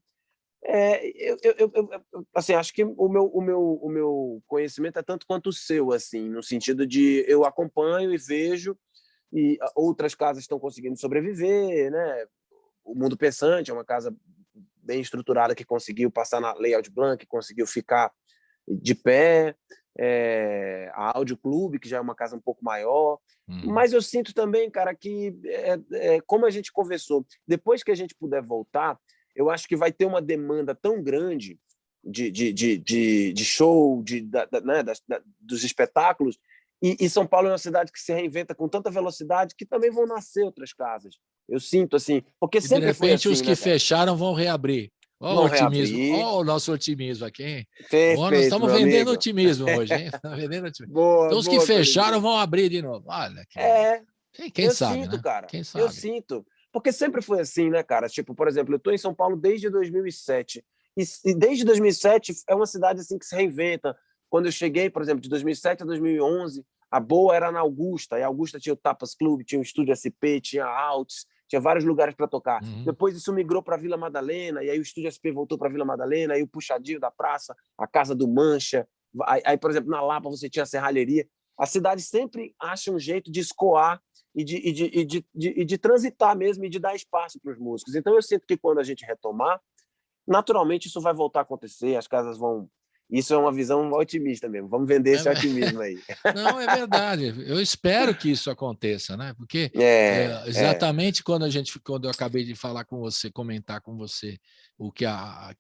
Assim, acho que o meu conhecimento é tanto quanto o seu, assim, no sentido de eu acompanho e vejo, e outras casas estão conseguindo sobreviver, né? O Mundo Pensante é uma casa bem estruturada que conseguiu passar na Lei Aldir Blanc, que conseguiu ficar de pé, a Áudio Clube, que já é uma casa um pouco maior, mas eu sinto também, cara, que como a gente conversou, depois que a gente puder voltar, eu acho que vai ter uma demanda tão grande de show, né, dos espetáculos, e São Paulo é uma cidade que se reinventa com tanta velocidade que também vão nascer outras casas. Eu sinto assim, porque E de sempre foi repente assim, os que né, cara? fecharam vão reabrir. Ó o Vão otimismo, reabrir. ó o nosso otimismo aqui, hein? Ó, nós Perfeito, estamos meu vendendo amigo. otimismo hoje, hein? Estamos vendendo otimismo. Boa, Então os que boa, fecharam Colibri. vão abrir de novo. Olha que. Quem Eu sabe, sinto, né? cara. Quem Eu sabe? sinto. Porque sempre foi assim, né, cara? Tipo, por exemplo, eu estou em São Paulo desde 2007. E desde 2007 é uma cidade assim que se reinventa. Quando eu cheguei, por exemplo, de 2007 a 2011, a boa era na Augusta. E a Augusta tinha o Tapas Club, tinha o Estúdio SP, tinha Alts, tinha vários lugares para tocar. Depois isso migrou para Vila Madalena, e aí o Estúdio SP voltou para Vila Madalena, aí o Puxadinho da Praça, a Casa do Mancha. Aí, por exemplo, na Lapa você tinha a Serralheria. A cidade sempre acha um jeito de escoar e de transitar mesmo e de dar espaço para os músicos. Então eu sinto que quando a gente retomar, naturalmente isso vai voltar a acontecer, as casas vão... Isso é uma visão otimista mesmo. Vamos vender esse otimismo aí. Não, é verdade. Eu espero que isso aconteça, né? Porque exatamente quando eu acabei de falar com você, comentar com você o que a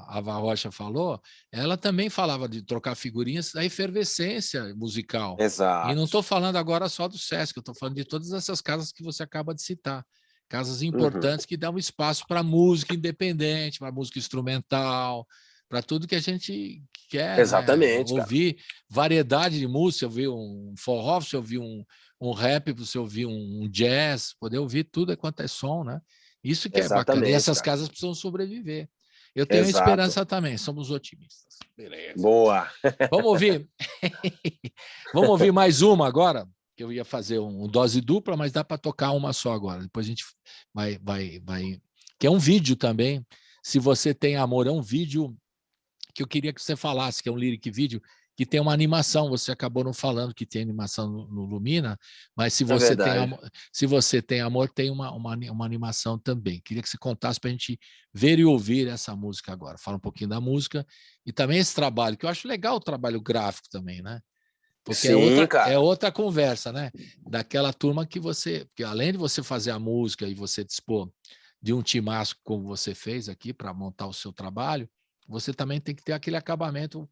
Ava Rocha falou, ela também falava de trocar figurinhas da efervescência musical. E não Exato. estou falando agora só do Sesc, eu estou falando de todas essas casas que você acaba de citar. Casas importantes que dão espaço para música independente, para música instrumental, para tudo que a gente quer, né? Exatamente, cara. Ouvir variedade de música, ouvir um forró, você ouvir um rap, você ouvir um jazz, poder ouvir tudo quanto é som, né? Isso que é bacana. E Exatamente, essas cara. casas precisam sobreviver. Eu tenho Exato. esperança também, somos otimistas. Beleza. Boa. Vamos ouvir. Vamos ouvir mais uma agora, que eu ia fazer um dose dupla, mas dá para tocar uma só agora. Depois a gente vai. Que é um vídeo também. Se você tem amor, é um vídeo que eu queria que você falasse, que é um lyric vídeo, que tem uma animação. Você acabou não falando que tem animação no Lumina, mas se você tem amor, tem uma animação também. Queria que você contasse para a gente ver e ouvir essa música agora. Fala um pouquinho da música e também esse trabalho, que eu acho legal o trabalho gráfico também, né? Porque Sim, cara. é outra conversa, né? Daquela turma que porque além de você fazer a música e você dispor de um timaço como você fez aqui para montar o seu trabalho, você também tem que ter aquele acabamento,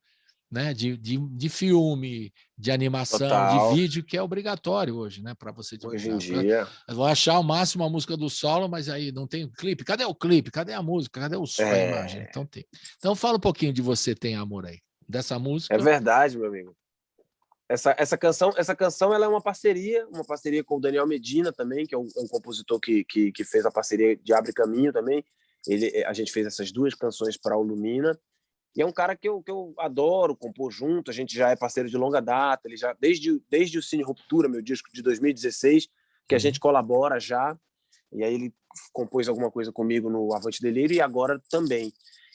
né, de filme, de animação, Total. de vídeo, que é obrigatório hoje, né, para você divulgar. Hoje em dia. Eu vou achar o máximo a música do solo, mas aí não tem clipe. Cadê o clipe? Cadê a música? Cadê o som, a imagem? Então tem. Então fala um pouquinho de Você Tem Amor aí, dessa música. É verdade, meu amigo. Essa canção ela é uma parceria com o Daniel Medina também, que é um compositor que fez a parceria de Abre Caminho também. A gente fez essas duas canções para o Lumina. E é um cara que eu adoro compor junto, a gente já é parceiro de longa data, ele já desde o Cine Ruptura, meu disco de 2016, que a gente colabora já, e aí ele compôs alguma coisa comigo no Avante Delírio e agora também.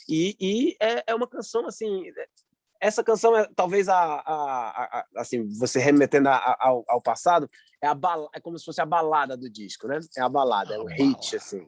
E é uma canção, assim, essa canção é talvez assim, você remetendo ao passado, é como se fosse a balada do disco, né? É a balada, é um hit, assim.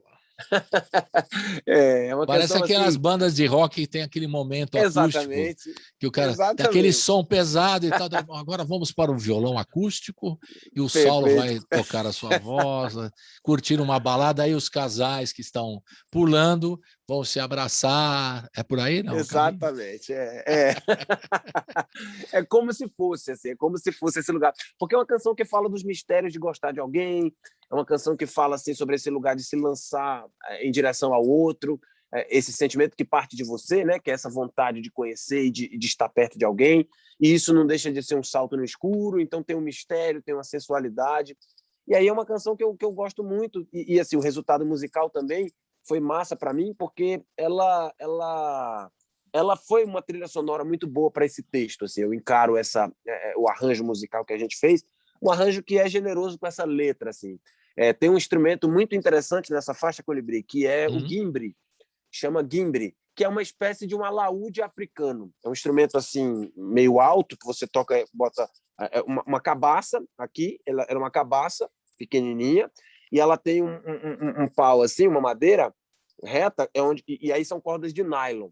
Parece canção, aquelas assim, bandas de rock que tem aquele momento exatamente, acústico, que o cara tem aquele som pesado e tal. Agora vamos para o violão acústico e o solo vai tocar a sua voz, curtir uma balada, aí os casais que estão pulando vão se abraçar. É por aí, não? Exatamente. É como se fosse, assim, é como se fosse esse lugar. Porque é uma canção que fala dos mistérios de gostar de alguém, é uma canção que fala assim, sobre esse lugar de se lançar em direção ao outro, esse sentimento que parte de você, né, que é essa vontade de conhecer e de estar perto de alguém, e isso não deixa de ser um salto no escuro, então tem um mistério, tem uma sensualidade. E aí é uma canção que eu gosto muito, e assim, o resultado musical também foi massa para mim, porque ela foi uma trilha sonora muito boa para esse texto. Assim, eu encaro o arranjo musical que a gente fez, um arranjo que é generoso com essa letra. Assim. Tem um instrumento muito interessante nessa faixa, Colibri, que é o guimbre, chama guimbre, que é uma espécie de um alaúde africano. É um instrumento assim meio alto, que você toca, bota uma cabaça aqui, ela era uma cabaça pequenininha, e ela tem um pau assim, uma madeira reta, e aí são cordas de nylon.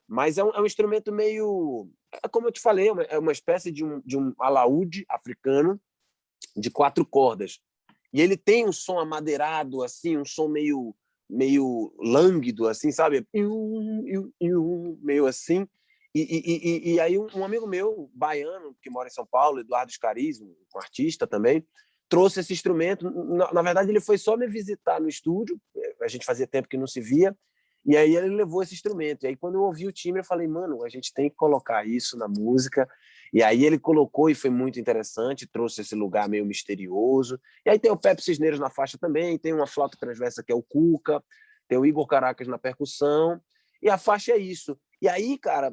Mas é um instrumento meio... Como eu te falei, é uma espécie de um alaúde africano de 4 cordas. E ele tem um som amadeirado, assim, um som meio lânguido, assim, sabe? Meio assim. E aí um amigo meu, baiano, que mora em São Paulo, Eduardo Scariz, um artista também, trouxe esse instrumento. Na verdade, ele foi só me visitar no estúdio, a gente fazia tempo que não se via, e aí ele levou esse instrumento. E aí, quando eu ouvi o timbre, eu falei, mano, a gente tem que colocar isso na música. E aí ele colocou e foi muito interessante, trouxe esse lugar meio misterioso. E aí tem o Pepe Cisneiros na faixa também, tem uma flauta transversa que é o Cuca, tem o Igor Caracas na percussão, e a faixa é isso. E aí, cara,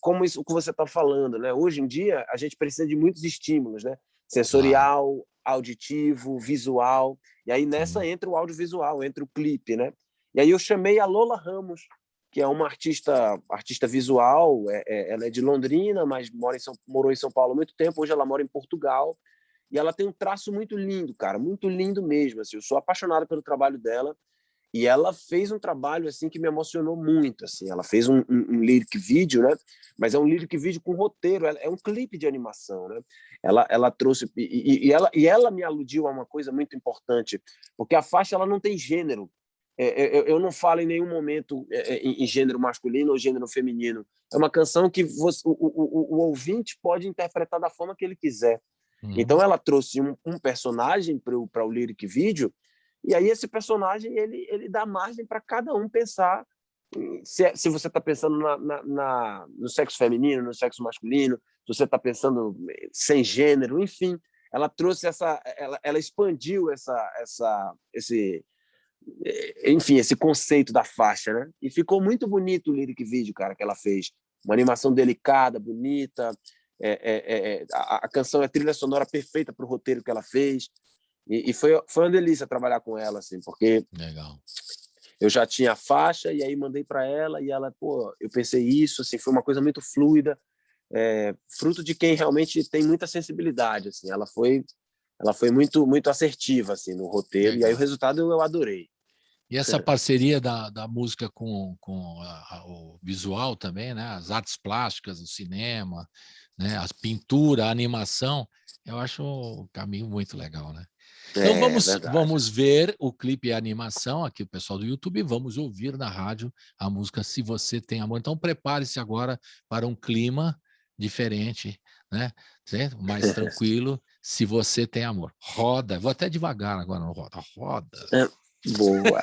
como isso que você está falando, né? Hoje em dia, a gente precisa de muitos estímulos, né? Sensorial, auditivo, visual. E aí nessa entra o audiovisual, entra o clipe, né? E aí eu chamei a Lola Ramos, que é uma artista visual, ela é de Londrina, mas morou em São Paulo há muito tempo, hoje ela mora em Portugal, e ela tem um traço muito lindo, cara, muito lindo mesmo, assim, eu sou apaixonado pelo trabalho dela, e ela fez um trabalho assim que me emocionou muito, assim, ela fez um lyric vídeo, né? Mas é um lyric vídeo com roteiro, é um clipe de animação, né? Ela trouxe e ela me aludiu a uma coisa muito importante, porque a faixa ela não tem gênero. Eu não falo em nenhum momento em gênero masculino ou gênero feminino. É uma canção que o ouvinte pode interpretar da forma que ele quiser. Então ela trouxe um personagem para o lyric vídeo, e aí esse personagem ele dá margem para cada um pensar se você está pensando no sexo feminino, no sexo masculino, se você está pensando sem gênero, enfim. Ela trouxe ela expandiu esse enfim, esse conceito da faixa, né? E ficou muito bonito o lyric video, cara, que ela fez. Uma animação delicada, bonita. A canção é trilha sonora perfeita para o roteiro que ela fez. E foi uma delícia trabalhar com ela, assim, porque Legal. eu já tinha a faixa e aí mandei para ela e ela, pô, eu pensei isso, assim, foi uma coisa muito fluida, fruto de quem realmente tem muita sensibilidade, assim. Ela foi muito muito assertiva, assim, no roteiro. Legal. E aí o resultado eu adorei. E essa parceria da música com o visual também, né? As artes plásticas, o cinema, né? A pintura, a animação, eu acho um caminho muito legal, né? Então vamos ver o clipe e a animação aqui, o pessoal do YouTube, vamos ouvir na rádio a música Se Você Tem Amor. Então prepare-se agora para um clima diferente, né? Certo? Mais tranquilo, Se Você Tem Amor. Roda, vou até devagar agora, não roda, roda. Boa.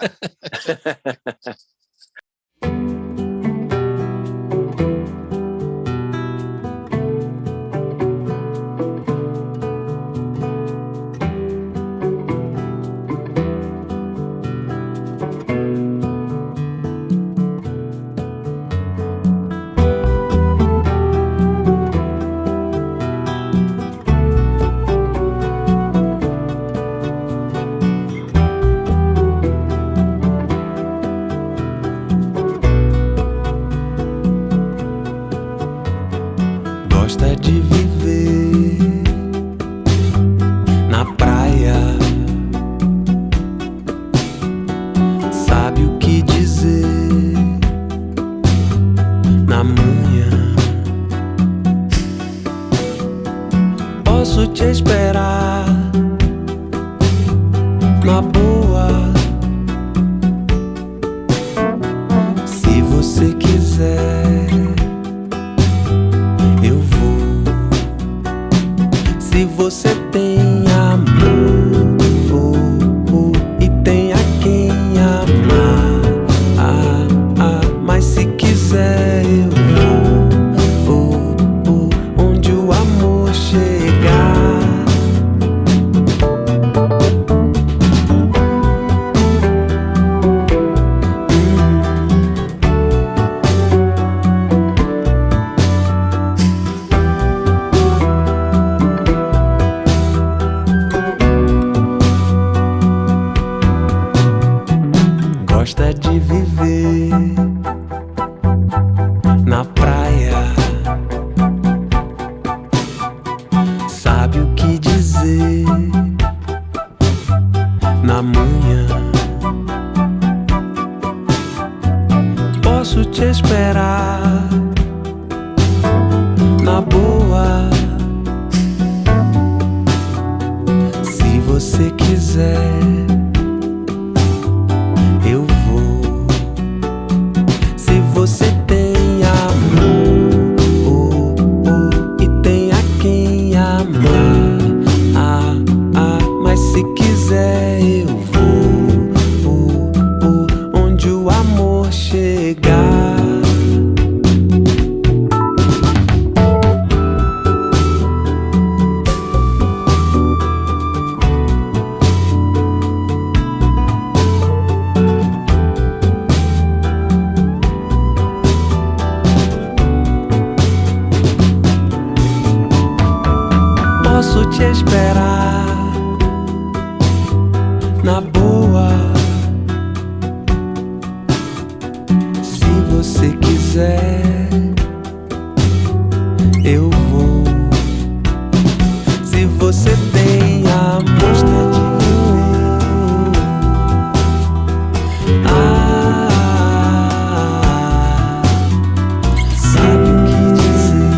Gosta de viver na praia, sabe o que dizer na manhã. Posso te esperar na boa, se você quiser. Se você tem amor e tem a quem amar, mas se quiser eu vou onde o amor chegar. Gosta de viver na praia, sabe o que dizer na manhã. Posso te esperar na boa, se você quiser. Você tem amor e tem a quem amar, mas se quiser eu vou onde o amor chegar. Posso te esperar na boa, se você quiser eu vou. Se você tem amor, gosta de viver, sabe o que dizer.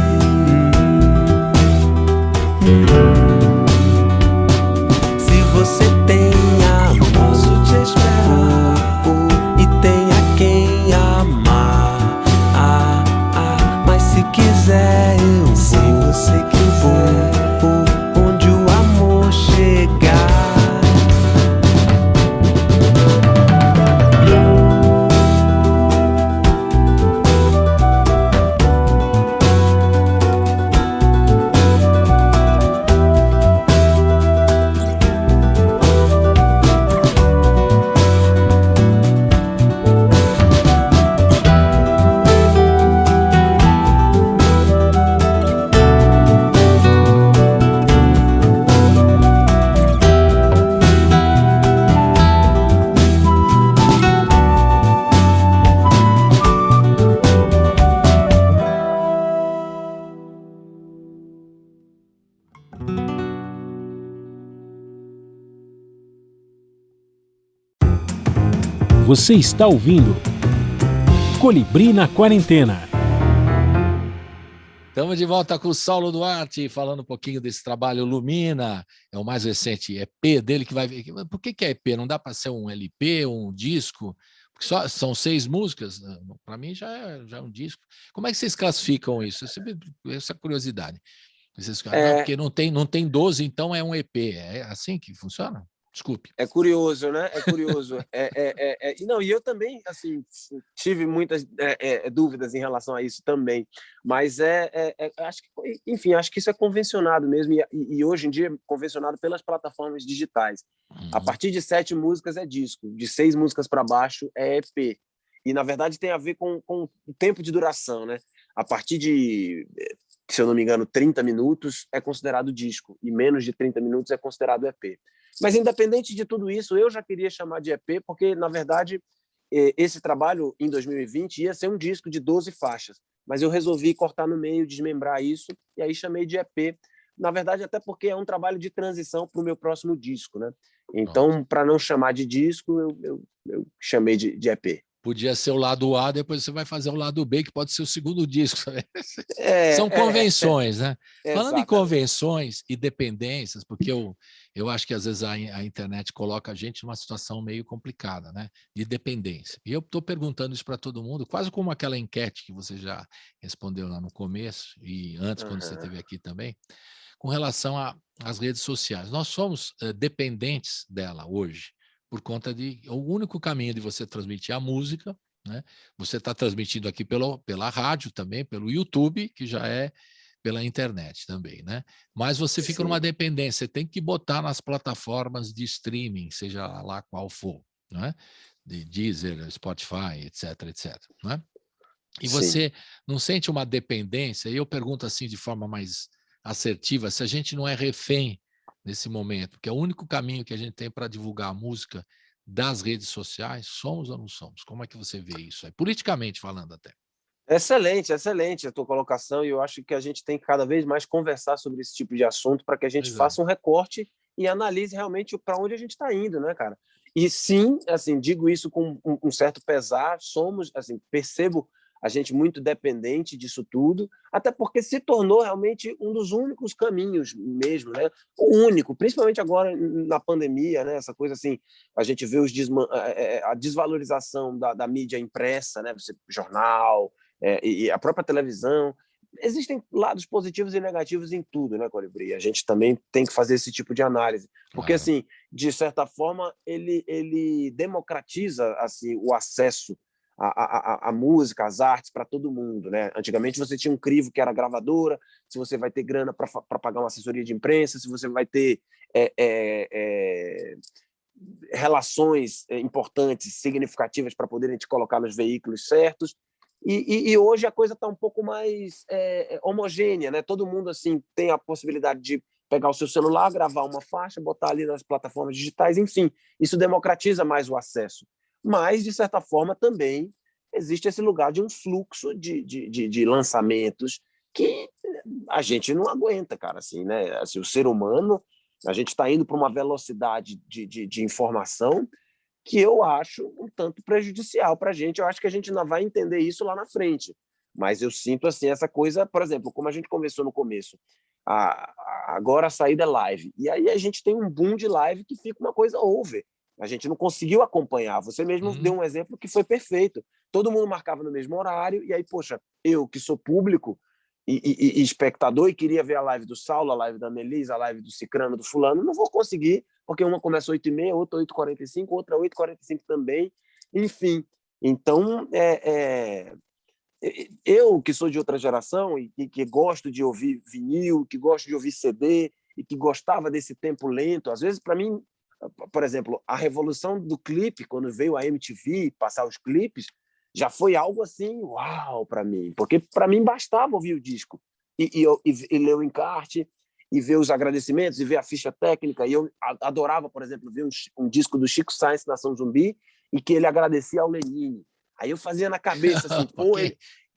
Você está ouvindo Colibri na Quarentena. Estamos de volta com o Saulo Duarte, falando um pouquinho desse trabalho Lumina, é o mais recente EP dele que vai vir. Por que é EP? Não dá para ser um LP, um disco? Porque são 6 músicas, para mim já é um disco. Como é que vocês classificam isso? Essa curiosidade. Porque não tem 12, então é um EP. É assim que funciona? Desculpe. É curioso, né? É curioso. Não, e eu também, assim, tive muitas dúvidas em relação a isso também. Mas acho que, enfim, acho que isso é convencionado mesmo. E hoje em dia é convencionado pelas plataformas digitais. A partir de 7 músicas é disco, de 6 músicas para baixo é EP. E, na verdade, tem a ver com o tempo de duração, né? A partir de, se eu não me engano, 30 minutos é considerado disco. E menos de 30 minutos é considerado EP. Mas, independente de tudo isso, eu já queria chamar de EP, porque, na verdade, esse trabalho, em 2020, ia ser um disco de 12 faixas. Mas eu resolvi cortar no meio, desmembrar isso, e aí chamei de EP. Na verdade, até porque é um trabalho de transição para o meu próximo disco, né? Então, para não chamar de disco, eu chamei de EP. Podia ser o lado A, depois você vai fazer o lado B, que pode ser o segundo disco. São convenções, né? Falando em convenções e dependências, porque eu acho que às vezes a internet coloca a gente numa situação meio complicada, né? De dependência. E eu estou perguntando isso para todo mundo, quase como aquela enquete que você já respondeu lá no começo, e antes, quando você esteve aqui também, com relação às redes sociais. Nós somos dependentes dela hoje, por conta o único caminho de você transmitir a música, né? Você está transmitindo aqui pela rádio também, pelo YouTube, que já é pela internet também, né? Mas você fica numa dependência, você tem que botar nas plataformas de streaming, seja lá qual for, né? De Deezer, Spotify, etc, né? E você não sente uma dependência? E eu pergunto assim de forma mais assertiva, se a gente não é refém nesse momento, porque é o único caminho que a gente tem para divulgar a música das redes sociais, somos ou não somos? Como é que você vê isso aí? Politicamente falando até. Excelente a tua colocação, e eu acho que a gente tem que cada vez mais conversar sobre esse tipo de assunto para que a gente faça um recorte e analise realmente para onde a gente está indo, né, cara? E sim, assim, digo isso com um certo pesar, somos, assim, percebo a gente muito dependente disso tudo, até porque se tornou realmente um dos únicos caminhos mesmo, né? O único, principalmente agora na pandemia, né? Essa coisa assim, a gente vê a desvalorização da mídia impressa, né? Jornal, e a própria televisão. Existem lados positivos e negativos em tudo, né, Colibri? A gente também tem que fazer esse tipo de análise, porque assim, de certa forma, ele democratiza assim o acesso a música, as artes para todo mundo, né? Antigamente você tinha um crivo que era gravadora, se você vai ter grana para pagar uma assessoria de imprensa, se você vai ter relações importantes, significativas para poderem te colocar nos veículos certos. E hoje a coisa está um pouco mais homogênea, né? Todo mundo assim tem a possibilidade de pegar o seu celular, gravar uma faixa, botar ali nas plataformas digitais, enfim, isso democratiza mais o acesso. Mas, de certa forma, também existe esse lugar de um fluxo de lançamentos que a gente não aguenta, cara. Assim, né? Assim, o ser humano, a gente está indo para uma velocidade de informação que eu acho um tanto prejudicial para a gente. Eu acho que a gente ainda vai entender isso lá na frente. Mas eu sinto assim, essa coisa, por exemplo, como a gente conversou no começo, agora a saída é live. E aí a gente tem um boom de live que fica uma coisa over. A gente não conseguiu acompanhar. Você mesmo deu um exemplo que foi perfeito. Todo mundo marcava no mesmo horário, e aí, poxa, eu que sou público e espectador e queria ver a live do Saulo, a live da Melisa, a live do Cicrano, do fulano, não vou conseguir, porque uma começa às 8h30, outra 8h45, outra 8h45 também. Enfim, então, eu que sou de outra geração e que gosto de ouvir vinil, que gosto de ouvir CD e que gostava desse tempo lento, às vezes, para mim, por exemplo, a revolução do clipe, quando veio a MTV passar os clipes, já foi algo assim, uau, para mim. Porque para mim bastava ouvir o disco e ler o encarte e ver os agradecimentos e ver a ficha técnica. E eu adorava, por exemplo, ver um disco do Chico Science, Nação Zumbi, e que ele agradecia ao Lenine. Aí eu fazia na cabeça assim,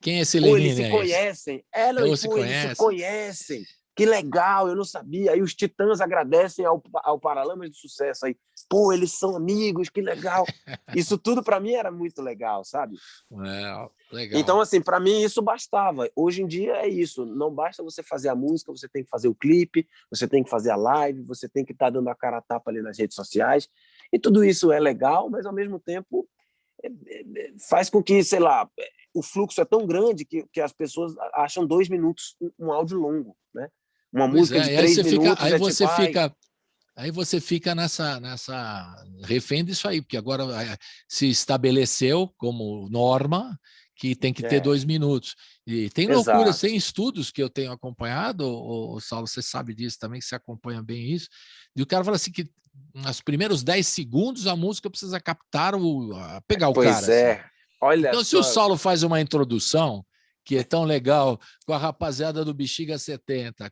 quem é esse Lenine? Eles se conhecem. Eles se conhecem. Que legal, eu não sabia. Aí os Titãs agradecem ao Paralamas do Sucesso. Aí, pô, eles são amigos, que legal. Isso tudo para mim era muito legal, sabe? Legal. Então, assim, para mim isso bastava. Hoje em dia é isso, não basta você fazer a música, você tem que fazer o clipe, você tem que fazer a live, você tem que estar dando a cara a tapa ali nas redes sociais, e tudo isso é legal, mas ao mesmo tempo faz com que, sei lá, o fluxo é tão grande que as pessoas acham 2 minutos um áudio longo, né? Uma música de 3 minutos Aí você fica nessa refém disso aí, porque agora se estabeleceu como norma que tem que ter 2 minutos. E tem loucuras, tem estudos que eu tenho acompanhado, o Saulo, você sabe disso também, que você acompanha bem isso, e o cara fala assim que nos primeiros 10 segundos a música precisa captar, pegar o cara. Pois é, assim. olha então, se o Saulo faz uma introdução, que é tão legal, com a rapaziada do Bexiga 70,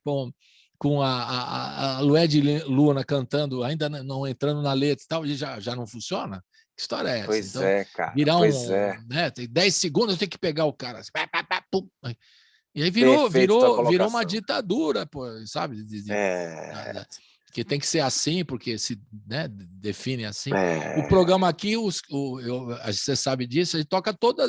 com a Lued Luna cantando, ainda não entrando na letra e tal, e já não funciona? Que história é essa? Pois então, é, cara. Virar pois é. Né, tem 10 segundos, tem que pegar o cara. Assim, e aí virou uma ditadura, pô, sabe? Que tem que ser assim, porque se define assim. O programa aqui, você sabe disso, ele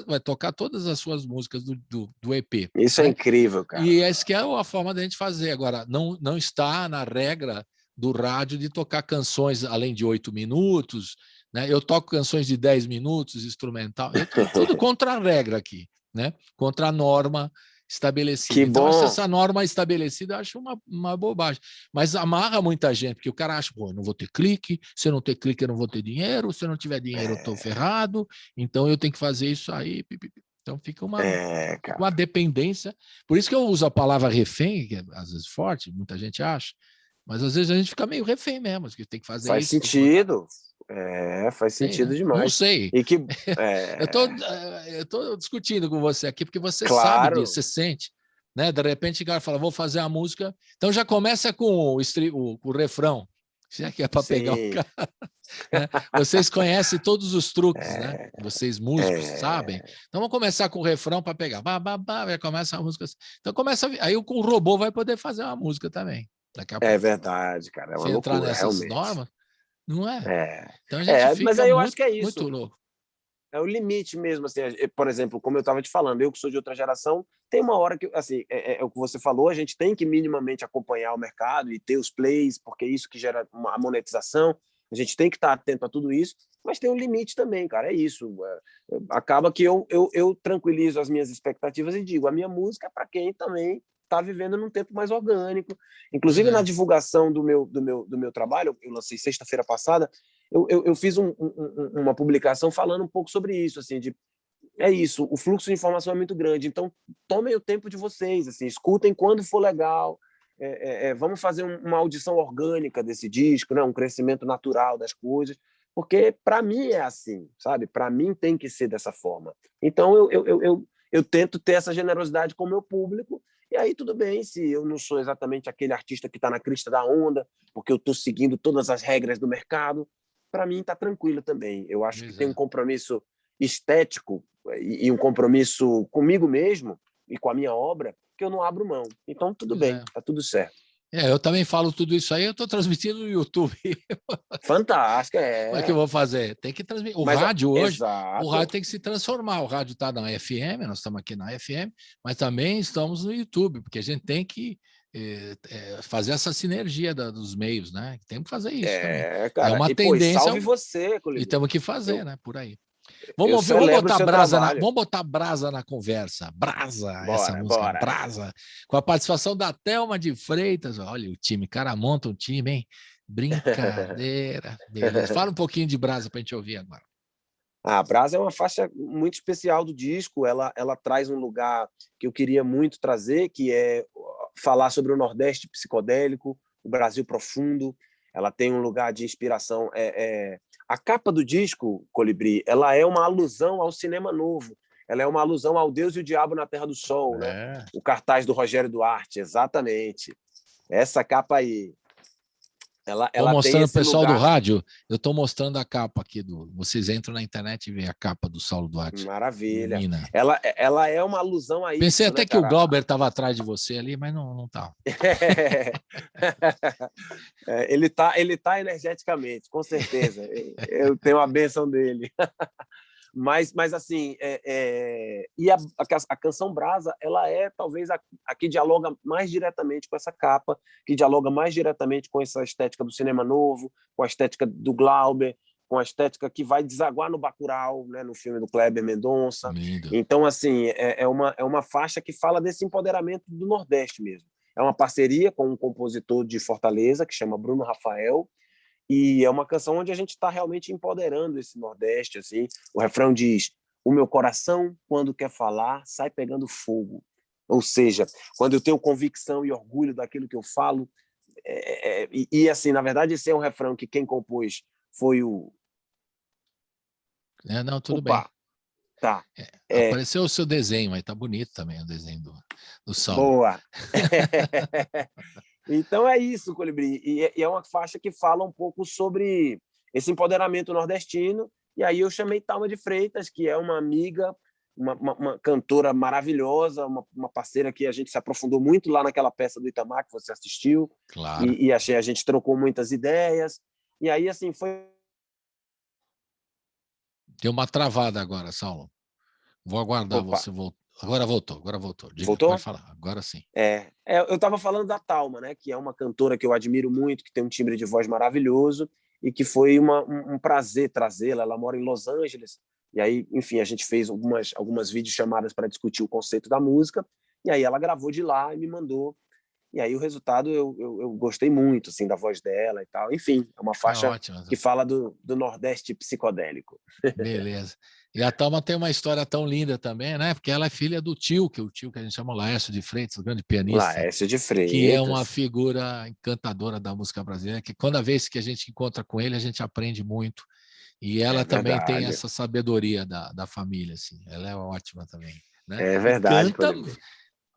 vai tocar todas as suas músicas do EP. Isso é incrível, cara. E essa que é a forma da gente fazer. Agora, não está na regra do rádio de tocar canções além de 8 minutos, né? Eu toco canções de 10 minutos, instrumental, tudo contra a regra aqui, né? Contra a norma estabelecida. Que então, bom. essa norma estabelecida eu acho uma bobagem. Mas amarra muita gente, porque o cara acha, pô, eu não vou ter clique, se eu não ter clique, eu não vou ter dinheiro, se eu não tiver dinheiro, eu estou ferrado, então eu tenho que fazer isso aí. Então fica uma dependência. Por isso que eu uso a palavra refém, que é às vezes forte, muita gente acha, mas às vezes a gente fica meio refém mesmo, que tem que fazer Faz isso. Sentido. Faz sentido né? demais. Não sei. E que, eu tô discutindo com você aqui, porque você Claro. sabe disso, você sente. Né? De repente o cara fala, vou fazer a música. Então já começa com o refrão. Já que é para pegar o cara. Né? Vocês conhecem todos os truques, né? Vocês músicos sabem. Então vamos começar com o refrão para pegar. Já começa a música. Então aí o robô vai poder fazer uma música também. Daqui a pouco. É verdade, cara. É uma Se loucura, entrar nessas realmente. normas, não é? Então a gente fica mas aí eu acho que é isso. muito louco. É o limite mesmo, assim, por exemplo, como eu estava te falando, eu que sou de outra geração, tem uma hora que, assim, é o que você falou, a gente tem que minimamente acompanhar o mercado e ter os plays, porque é isso que gera a monetização, a gente tem que estar atento a tudo isso, mas tem um limite também, cara, é isso. Acaba que eu tranquilizo as minhas expectativas e digo, a minha música é para quem também está vivendo num tempo mais orgânico. Inclusive, na divulgação do meu trabalho, eu lancei sexta-feira passada, eu fiz uma publicação falando um pouco sobre isso, assim, é isso, o fluxo de informação é muito grande, então tomem o tempo de vocês, assim, escutem quando for legal, vamos fazer uma audição orgânica desse disco, né, um crescimento natural das coisas, porque para mim é assim, sabe? Para mim tem que ser dessa forma. Então eu tento ter essa generosidade com o meu público, e aí tudo bem se eu não sou exatamente aquele artista que está na crista da onda, porque eu estou seguindo todas as regras do mercado, para mim está tranquilo também. Eu acho que tem um compromisso estético e um compromisso comigo mesmo e com a minha obra que eu não abro mão. Então, tudo bem, está tudo certo. Eu também falo tudo isso aí, eu estou transmitindo no YouTube. Fantástico, Como é que eu vou fazer? Tem que transmitir. O rádio hoje, exato. O rádio tem que se transformar. O rádio está na FM, nós estamos aqui na FM, mas também estamos no YouTube, porque a gente tem que fazer essa sinergia dos meios, né? Tem que fazer isso também. Cara, é uma tendência. Salve você, Colibri. E temos que fazer, né? Por aí. Vamos botar brasa na conversa. Brasa, essa música, brasa. Com a participação da Thelma de Freitas. Olha o time, cara, monta um time, hein? Brincadeira. Beleza. Fala um pouquinho de brasa para a gente ouvir agora. A Brasa é uma faixa muito especial do disco, ela traz um lugar que eu queria muito trazer, que é falar sobre o Nordeste psicodélico, o Brasil profundo. Ela tem um lugar de inspiração. A capa do disco, Colibri, ela é uma alusão ao cinema novo, ela é uma alusão ao Deus e o Diabo na Terra do Sol, né? O cartaz do Rogério Duarte, exatamente. Essa capa aí. Ela Estou tem mostrando o esse pessoal do lugar rádio, eu estou mostrando a capa aqui vocês entram na internet e veem a capa do Saulo Duarte. maravilha. Menina. Ela é uma alusão a isso, Pensei até né, que o cara? Glauber estava atrás de você ali, mas não tá. Ele tá energeticamente, com certeza. Eu tenho a bênção dele. Mas assim, e a Canção Brasa, ela é talvez a que dialoga mais diretamente com essa capa, que dialoga mais diretamente com essa estética do cinema novo, com a estética do Glauber, com a estética que vai desaguar no Bacurau, né, no filme do Kleber Mendonça. Lindo. Então, assim, é uma faixa que fala desse empoderamento do Nordeste mesmo. É uma parceria com um compositor de Fortaleza, que chama Bruno Rafael, e é uma canção onde a gente está realmente empoderando esse Nordeste. Assim. O refrão diz: o meu coração, quando quer falar, sai pegando fogo. Ou seja, quando eu tenho convicção e orgulho daquilo que eu falo, assim, na verdade, esse é um refrão que quem compôs foi o... Não, tudo Opa, bem. tá. Apareceu o seu desenho, mas tá bonito também o desenho do Saulo. Boa! Então é isso, Colibri. E é uma faixa que fala um pouco sobre esse empoderamento nordestino. E aí eu chamei Thalma de Freitas, que é uma amiga, uma cantora maravilhosa, uma parceira que a gente se aprofundou muito lá naquela peça do Itamar que você assistiu. Claro. E a gente trocou muitas ideias. E aí, assim, foi... Deu uma travada agora, Saulo. Vou aguardar você voltar. Agora voltou. Diga, voltou? Pode falar, agora sim. Eu estava falando da Thalma, né, que é uma cantora que eu admiro muito, que tem um timbre de voz maravilhoso e que foi um prazer trazê-la. Ela mora em Los Angeles e aí, enfim, a gente fez algumas videochamadas para discutir o conceito da música e aí ela gravou de lá e me mandou. E aí o resultado eu gostei muito, assim, da voz dela e tal. Enfim, é uma faixa ótima, que fala do Nordeste psicodélico. Beleza. E a Thalma tem uma história tão linda também, né? Porque ela é filha do tio, que a gente chama Laércio de Freitas, o grande pianista. Laércio de Freitas. Que é uma figura encantadora da música brasileira, que cada vez que a gente encontra com ele, a gente aprende muito. E ela também tem essa sabedoria da família, assim. Ela é ótima também. Né? É verdade. Canta,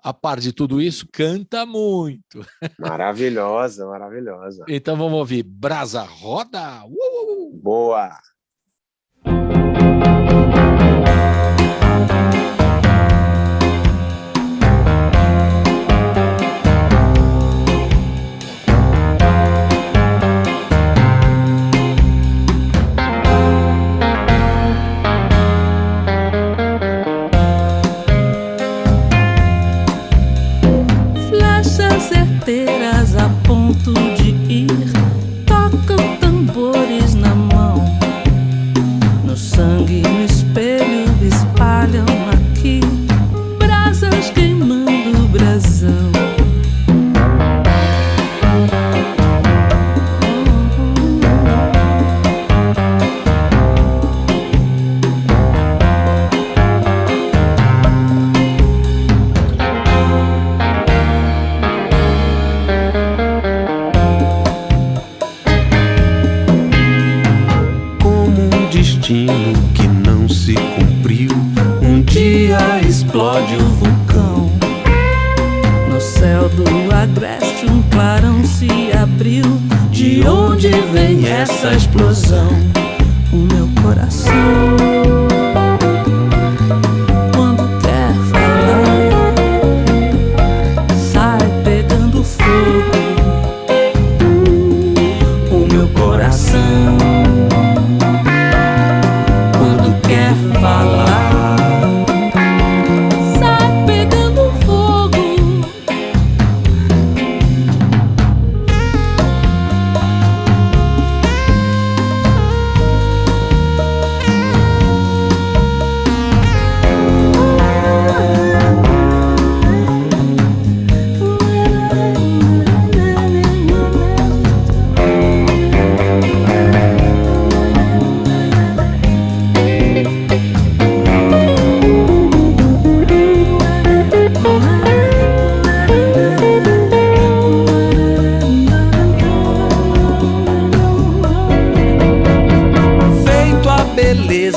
a par de tudo isso, canta muito. Maravilhosa. Então vamos ouvir Brasa Roda. Boa! Flechas certeiras a ponto de ir, tocam tambores na mão. No sangue, no espelho, espalham aqui brasas queimando o brasão. Que não se cumpriu, um dia explode o vulcão. No céu do agreste um clarão se abriu. De onde vem essa explosão? O meu coração, quando quer falar, sai pegando fogo. O meu coração, sai pegando fogo.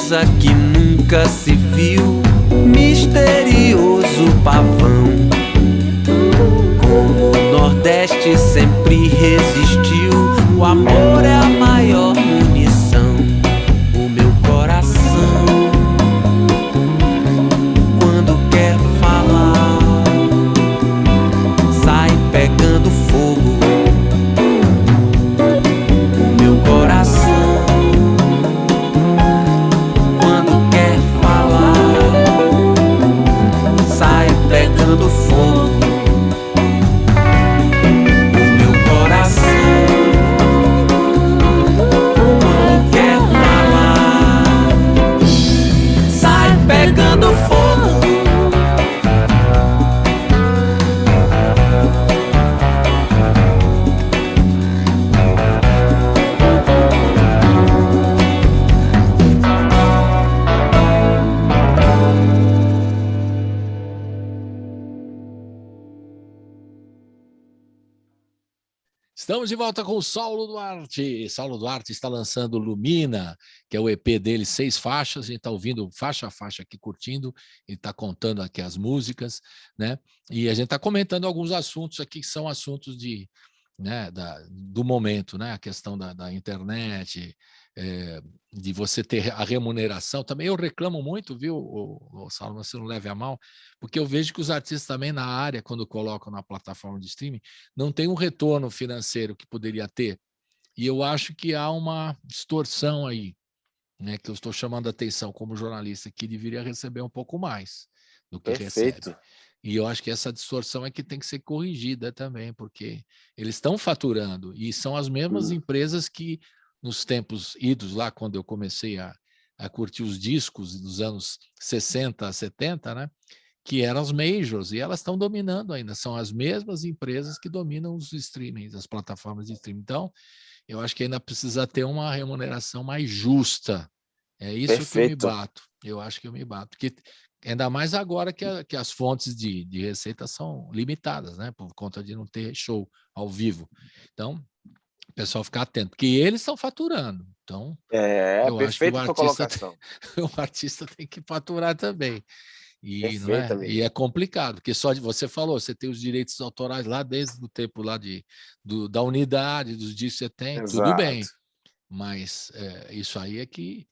beleza que nunca se viu, misterioso pavão. Como o Nordeste sempre resistiu, O amor é a maior munição. O meu coração, quando quer falar, sai pegando fogo. O meu coração, quando quer falar, sai pegando fogo. O meu coração, quando quer falar, sai pegando fogo. Estamos de volta com o Saulo Duarte. Saulo Duarte está lançando Lumina, que é o EP dele, 6 faixas. A gente está ouvindo faixa a faixa aqui, curtindo. Ele está contando aqui as músicas, né? E a gente está comentando alguns assuntos aqui que são assuntos né, do momento, né? A questão da internet, de você ter a remuneração. Também eu reclamo muito, viu, o Saulo, você não leve a mal, porque eu vejo que os artistas também na área, quando colocam na plataforma de streaming, não tem um retorno financeiro que poderia ter. E eu acho que há uma distorção aí, né, que eu estou chamando a atenção como jornalista, que deveria receber um pouco mais do que Perfeito. recebe. E eu acho que essa distorção é que tem que ser corrigida também, porque eles estão faturando e são as mesmas empresas que, nos tempos idos lá, quando eu comecei a curtir os discos dos anos 60, 70, né, que eram as majors, e elas estão dominando ainda. São as mesmas empresas que dominam os streamings, as plataformas de streaming. Então, eu acho que ainda precisa ter uma remuneração mais justa. É isso que eu me Perfeito. bato. Eu acho que eu me bato. Porque ainda mais agora que as fontes de receita são limitadas, né? Por conta de não ter show ao vivo. Então, o pessoal ficar atento, porque eles estão faturando. Então, eu acho que Perfeita a sua colocação. o artista tem que faturar também. E, não Perfeito, é? amigo. E é complicado, porque só de você falou, você tem os direitos autorais lá desde o tempo lá da unidade, dos discos que você tem, tudo bem. Exato. Mas isso aí é que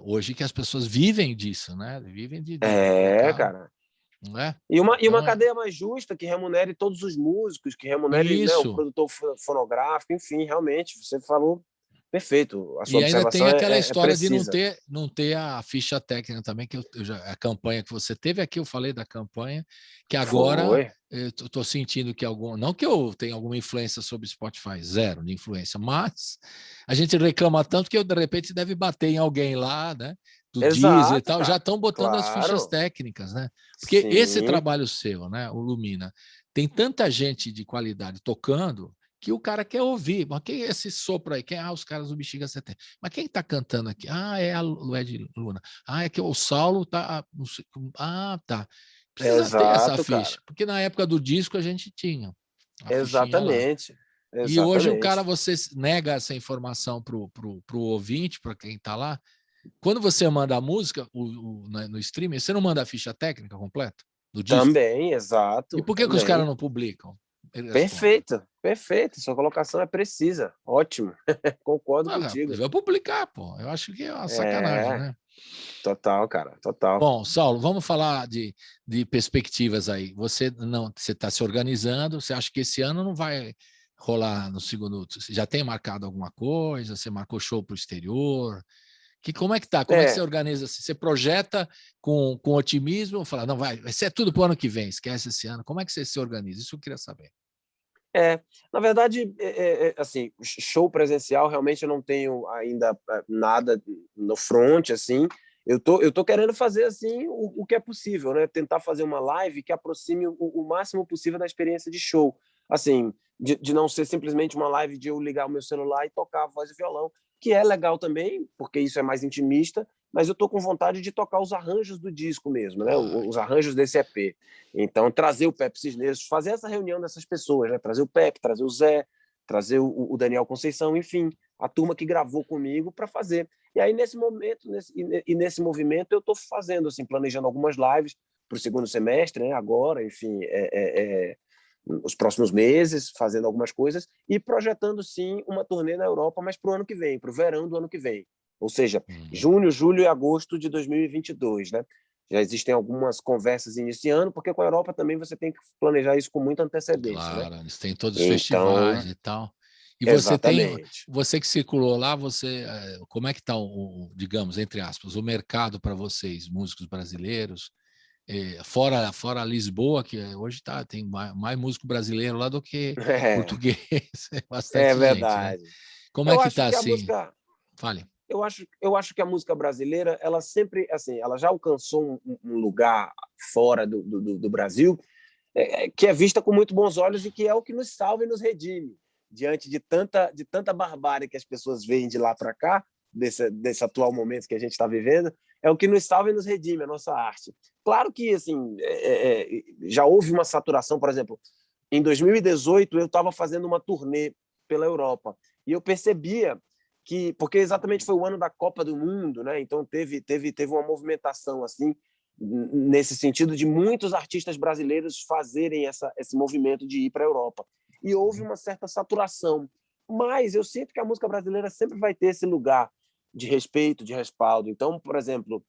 hoje que as pessoas vivem disso, né? Vivem de colocar, Cara. não é? E uma Então, cadeia mais justa, que remunere todos os músicos, que remunere, né, o isso. produtor fonográfico, enfim, realmente, você falou perfeito. A sua E ainda tem observação aquela é história de precisa. não ter a ficha técnica também, que a campanha que você teve aqui, eu falei da campanha, que agora Foi. eu estou sentindo que não que eu tenha alguma influência sobre Spotify, zero de influência, mas a gente reclama tanto que eu, de repente, deve bater em alguém lá, né? Do Deezer e Exato, tal, já cara. estão botando as fichas Claro. técnicas, né? Porque esse Sim. trabalho seu, né, o Lumina, tem tanta gente de qualidade tocando que o cara quer ouvir. Mas quem é esse sopro aí? Os caras do Bexiga 70. Mas quem está cantando aqui? É a Lued Luna. É que o Saulo tá... tá. Precisa ter essa Exato, ficha, cara. porque na época do disco a gente tinha a fichinha lá. Exatamente. E hoje o cara, Exatamente. você nega essa informação pro ouvinte, para quem está lá. Quando você manda a música no streaming, você não manda a ficha técnica completa do disco? Também, E exato. por que os caras Também. não publicam? Ele responde. Perfeito, perfeito. Sua colocação é precisa. Ótimo. Concordo contigo. Vai publicar, pô. Eu acho que é uma sacanagem, né? Total, cara, total. Bom, Saulo, vamos falar de perspectivas aí. Você está se organizando, você acha que esse ano não vai rolar no segundo? Você já tem marcado alguma coisa? Você marcou show para o exterior? Como é que tá? Como é que você organiza? Você projeta com otimismo ou fala, não, vai ser tudo para o ano que vem, esquece esse ano. Como é que você se organiza? Isso eu queria saber. Na verdade, assim, show presencial, realmente eu não tenho ainda nada no front, assim. Eu tô querendo fazer, assim, o que é possível, né? Tentar fazer uma live que aproxime o máximo possível da experiência de show. Assim, de não ser simplesmente uma live de eu ligar o meu celular e tocar a voz e violão, que é legal também, porque isso é mais intimista, mas eu tô com vontade de tocar os arranjos do disco mesmo, né? Os arranjos desse EP. Então, trazer o Pepe Cisneros, fazer essa reunião dessas pessoas, né? Trazer o Pepe, trazer o Zé, trazer o Daniel Conceição, enfim, a turma que gravou comigo para fazer. E aí, nesse momento, nesse movimento, eu estou fazendo, assim, planejando algumas lives para o segundo semestre, né? Agora, enfim, os próximos meses, fazendo algumas coisas e projetando, sim, uma turnê na Europa, mas para o ano que vem, para o verão do ano que vem. Ou seja, junho, julho e agosto de 2022, né? Já existem algumas conversas iniciando, porque com a Europa também você tem que planejar isso com muita antecedência, né? Claro, eles têm todos os Então, festivais e tal. E exatamente. você que circulou lá, como é que está digamos, entre aspas, o mercado para vocês, músicos brasileiros? Fora Lisboa, que hoje tem mais músico brasileiro lá do que português, bastante É gente, né? verdade. Como é Eu que acho está que a assim? música, Fale. eu acho que a música brasileira, ela sempre, assim, ela já alcançou um lugar fora do Brasil, que é vista com muito bons olhos e que é o que nos salva e nos redime diante de tanta barbárie que as pessoas veem de lá para cá, desse atual momento que a gente está vivendo, é o que nos salva e nos redime, a nossa arte. Claro que assim, já houve uma saturação, por exemplo, em 2018 eu estava fazendo uma turnê pela Europa e eu percebia que, porque exatamente foi o ano da Copa do Mundo, né? Então teve uma movimentação assim, nesse sentido de muitos artistas brasileiros fazerem esse movimento de ir para a Europa. E houve uma certa saturação. Mas eu sinto que a música brasileira sempre vai ter esse lugar de respeito, de respaldo. Então, por exemplo,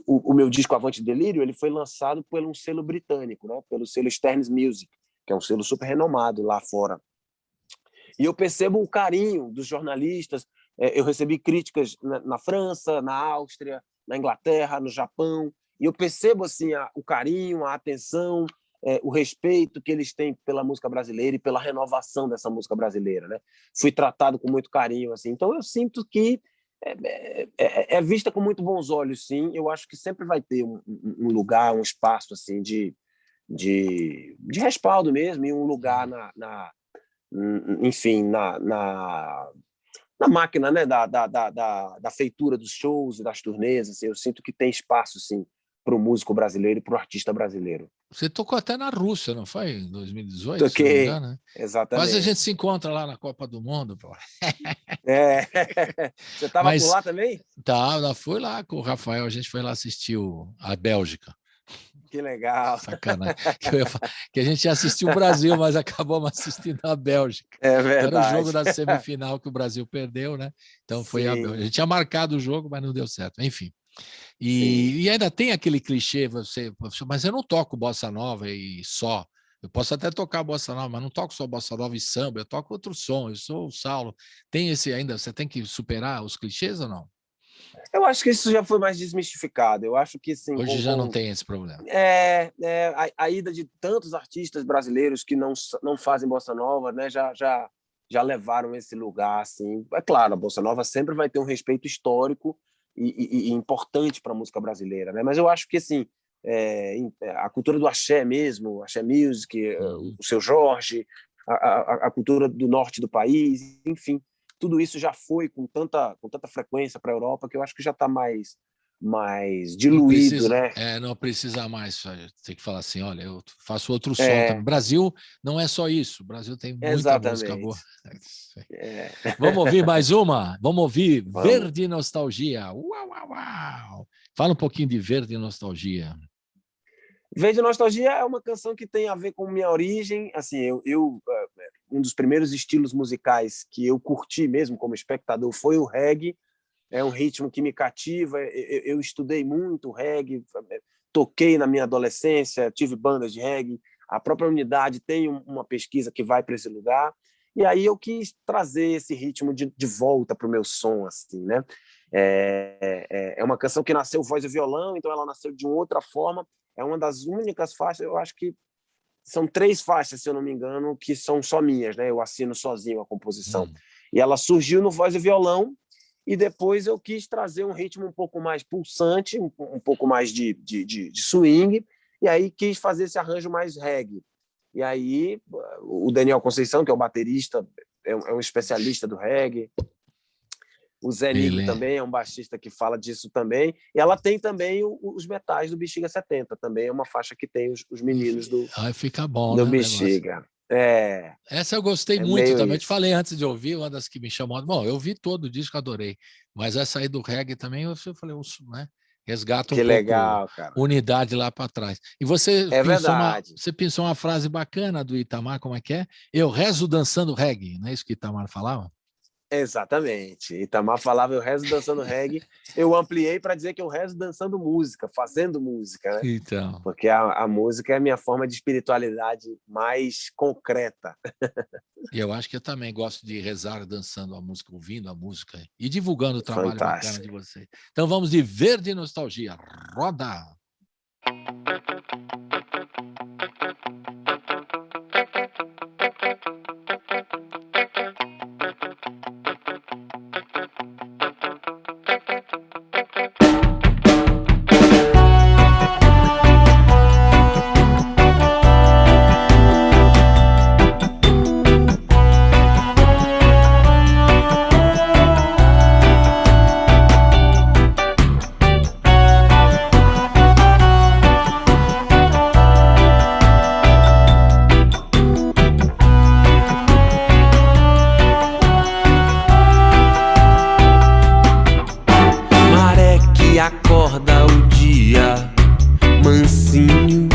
o meu disco Avante Delírio, ele foi lançado por um selo britânico, né? Pelo selo Sterns Music, que é um selo super renomado lá fora. E eu percebo o carinho dos jornalistas. Eu recebi críticas na França, na Áustria, na Inglaterra, no Japão, e eu percebo assim o carinho, a atenção, o respeito que eles têm pela música brasileira e pela renovação dessa música brasileira, né? Fui tratado com muito carinho, assim. Então eu sinto que é vista com muito bons olhos, sim. Eu acho que sempre vai ter um lugar, um espaço assim de respaldo mesmo, e um lugar enfim, na máquina, né, da feitura dos shows e das turnês. Assim, eu sinto que tem espaço, sim, para o músico brasileiro e para o artista brasileiro. Você tocou até na Rússia, não foi? Em 2018, Toquei, se não me engano, né? exatamente. Quase a gente se encontra lá na Copa do Mundo, pô. Você estava por lá também? Tá, fui lá com o Rafael, a gente foi lá assistir a Bélgica. Que legal. Sacanagem. Que a gente ia assistir o Brasil, mas acabamos assistindo a Bélgica. É verdade. Era o jogo da semifinal que o Brasil perdeu, né? Então foi a Bélgica. A gente tinha marcado o jogo, mas não deu certo. Enfim. E ainda tem aquele clichê, mas eu não toco bossa nova e só. Eu posso até tocar bossa nova, mas não toco só bossa nova e samba, eu toco outro som, eu sou o Saulo. Tem esse ainda, você tem que superar os clichês ou não? Eu acho que isso já foi mais desmistificado. Eu acho que sim. Hoje já não tem esse problema. A ida de tantos artistas brasileiros que não fazem bossa nova, né, já levaram esse lugar, assim. É claro, a bossa nova sempre vai ter um respeito histórico e importante para a música brasileira, né? Mas eu acho que assim, a cultura do axé mesmo, axé music, o Seu Jorge, a cultura do norte do país, enfim, tudo isso já foi com tanta frequência para a Europa que eu acho que já está mais diluído, né? Não precisa mais. Tem que falar assim, olha, eu faço outro som também. Brasil não é só isso. O Brasil tem muita música boa. Vamos ouvir mais uma? Vamos ouvir Verde Nostalgia. Uau, uau, uau. Fala um pouquinho de Verde Nostalgia. Verde Nostalgia é uma canção que tem a ver com minha origem. Assim, um dos primeiros estilos musicais que eu curti mesmo como espectador foi o reggae. É um ritmo que me cativa. Eu estudei muito reggae, toquei na minha adolescência, tive bandas de reggae. A própria Unidade tem uma pesquisa que vai para esse lugar. E aí eu quis trazer esse ritmo de volta para o meu som, assim, né? É uma canção que nasceu voz e violão, então ela nasceu de uma outra forma. É uma das únicas faixas, eu acho que são 3 faixas, se eu não me engano, que são só minhas, né? Eu assino sozinho a composição. E ela surgiu no voz e violão, e depois eu quis trazer um ritmo um pouco mais pulsante, um pouco mais de swing, e aí quis fazer esse arranjo mais reggae. E aí o Daniel Conceição, que é o baterista, é um especialista do reggae. O Zé Nigo também é um baixista que fala disso também. E ela tem também os metais do Bexiga 70, também é uma faixa que tem os meninos do, fica bom, do né, Bexiga. Essa eu gostei muito também. Eu te falei antes de ouvir, uma das que me chamou. Bom, eu vi todo o disco, adorei. Mas essa aí do reggae também, eu falei, né? Resgata um Que pouco legal, cara. unidade lá para trás. E você É pensou verdade. você pensou uma frase bacana do Itamar, como é que é? Eu rezo dançando reggae, não é isso que Itamar falava? Exatamente. Itamar falava eu rezo dançando reggae. Eu ampliei para dizer que eu rezo dançando música, fazendo música, né? Então, Porque a música é a minha forma de espiritualidade mais concreta. e eu acho que eu também gosto de rezar dançando a música, ouvindo a música e divulgando o trabalho bacana de Fantástico. você. Então vamos de Verde Nostalgia. Roda! Maré que acorda o dia mansinho,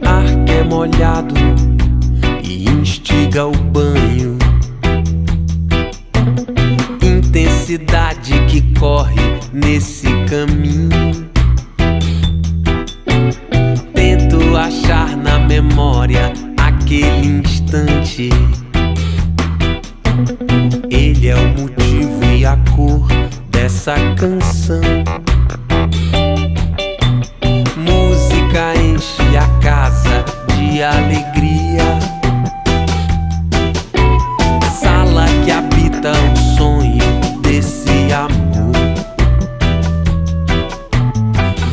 ar que é molhado e instiga o banho, intensidade que corre nesse caminho. Tento achar na memória aquele instante. Ele é o motivo e a cor dessa canção. Música enche a casa de alegria, sala que habita o sonho desse amor.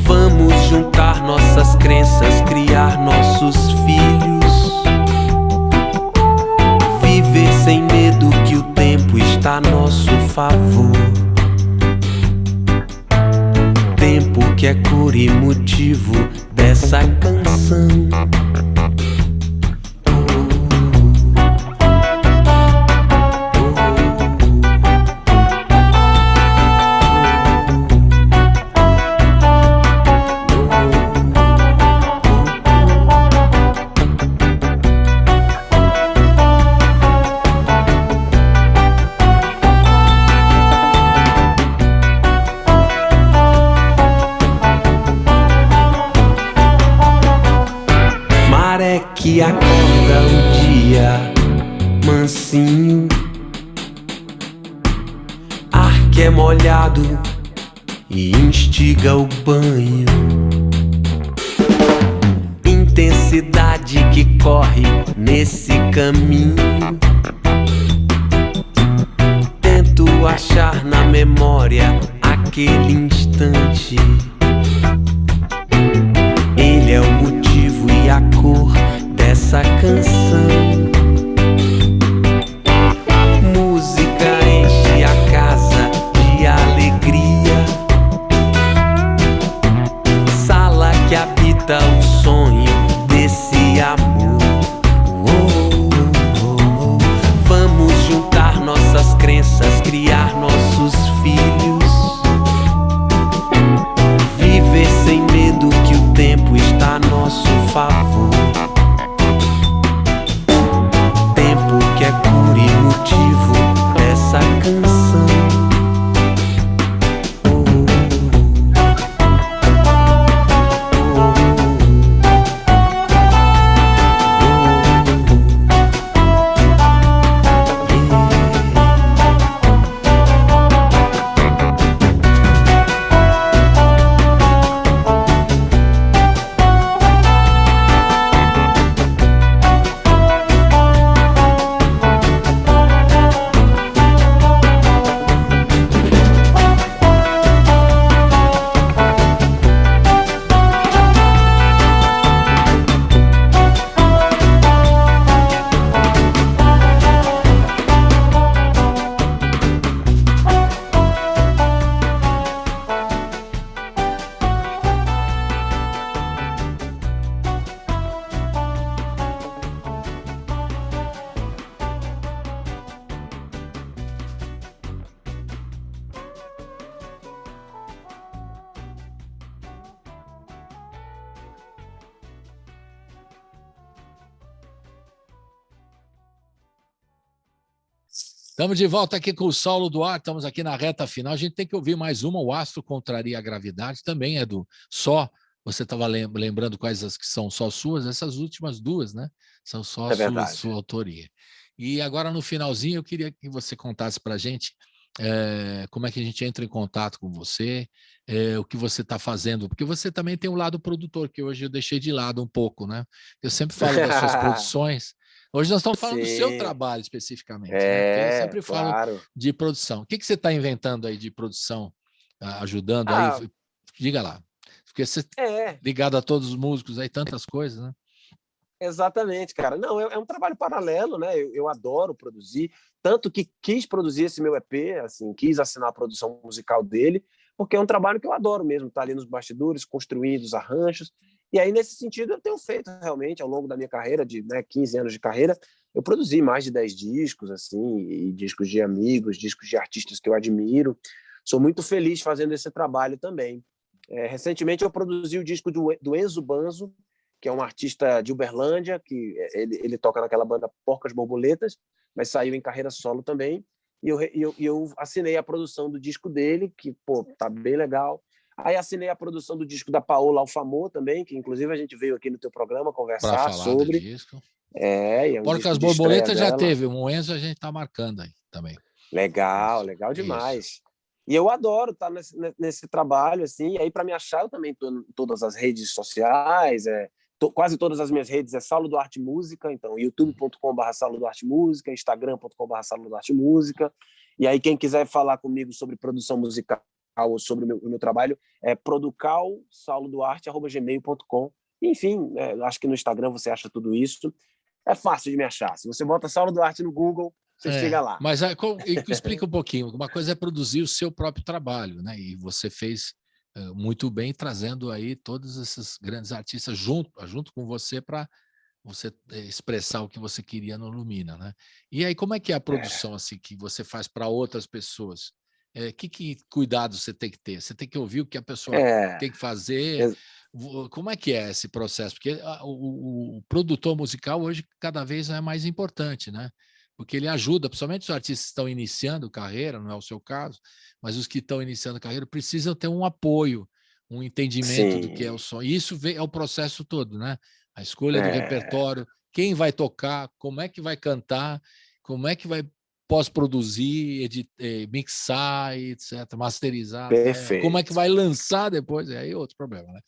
Vamos juntar nossas crenças, criar nossos filhos, viver sem medo que o tempo está a nosso favor. Tempo que é cor e motivo dessa canção. Maré que acorda o dia mansinho, ar que é molhado e instiga o banho, intensidade que corre nesse caminho. Tento achar na memória aquele instante. Ele é o motivo e a cor dessa canção. Música enche a casa de alegria, sala que habita o sonho desse amor. Vamos juntar nossas crenças, criar nossos filhos, viver sem medo que o tempo está a nosso favor. Tempo que é cor e motivo dessa canção. Estamos de volta aqui com o Saulo Duarte, estamos aqui na reta final. A gente tem que ouvir mais uma, O Astro Contraria a Gravidade, também é do Só. Você estava lembrando quais as que são só suas? Essas últimas duas, né? São só sua autoria. E agora, no finalzinho, eu queria que você contasse para a gente como é que a gente entra em contato com você, o que você está fazendo, porque você também tem um lado produtor, que hoje eu deixei de lado um pouco, né? Eu sempre falo das suas produções. Hoje nós estamos falando do seu trabalho especificamente, né? Porque eu sempre falo de produção. O que você está inventando aí de produção, ajudando aí? Diga lá. Porque você ligado a todos os músicos aí, tantas coisas, né? Exatamente, cara. Não, é um trabalho paralelo, né? Eu adoro produzir, tanto que quis produzir esse meu EP, assim, quis assinar a produção musical dele, porque é um trabalho que eu adoro mesmo, estar ali nos bastidores, construindo os arranjos. E aí, nesse sentido, eu tenho feito realmente, ao longo da minha carreira, de 15 anos de carreira, eu produzi mais de 10 discos, assim, e discos de amigos, discos de artistas que eu admiro. Sou muito feliz fazendo esse trabalho também. Recentemente, eu produzi o disco do Enzo Banzo, que é um artista de Uberlândia, que ele toca naquela banda Porcas Borboletas, mas saiu em carreira solo também. E eu assinei a produção do disco dele, que, pô, tá bem legal. Aí assinei a produção do disco da Paola Alfamor também, que inclusive a gente veio aqui no teu programa conversar sobre. Do disco. Porcas Borboletas já teve, o Enzo a gente tá marcando aí também. Legal demais. Isso. E eu adoro estar nesse trabalho, assim. E aí, para me achar, eu também estou em todas as redes sociais, quase todas as minhas redes é Saulo Duarte Música, então youtube.com/, Saulo Duarte Música, instagram.com/, Saulo Duarte Música. E aí, quem quiser falar comigo sobre produção musical ou sobre o meu trabalho, é producal.sauloduarte@gmail.com. Enfim, acho que no Instagram você acha tudo isso. É fácil de me achar. Se você bota Saulo Duarte no Google, você chega lá. Mas explica um pouquinho. Uma coisa é produzir o seu próprio trabalho, né? E você fez muito bem, trazendo aí todos esses grandes artistas junto com você para você expressar o que você queria no Lumina, né? E aí, como é que é a produção assim, que você faz para outras pessoas? Que cuidado você tem que ter? Você tem que ouvir o que a pessoa tem que fazer? Como é que é esse processo? Porque o produtor musical hoje cada vez é mais importante, né? Porque ele ajuda, principalmente os artistas que estão iniciando carreira, não é o seu caso, mas os que estão iniciando carreira precisam ter um apoio, um entendimento do que é o som. E isso é o processo todo, né? A escolha do repertório, quem vai tocar, como é que vai cantar, como é que vai pós-produzir, mixar, etc., masterizar, como é que vai lançar depois, aí é outro problema, né?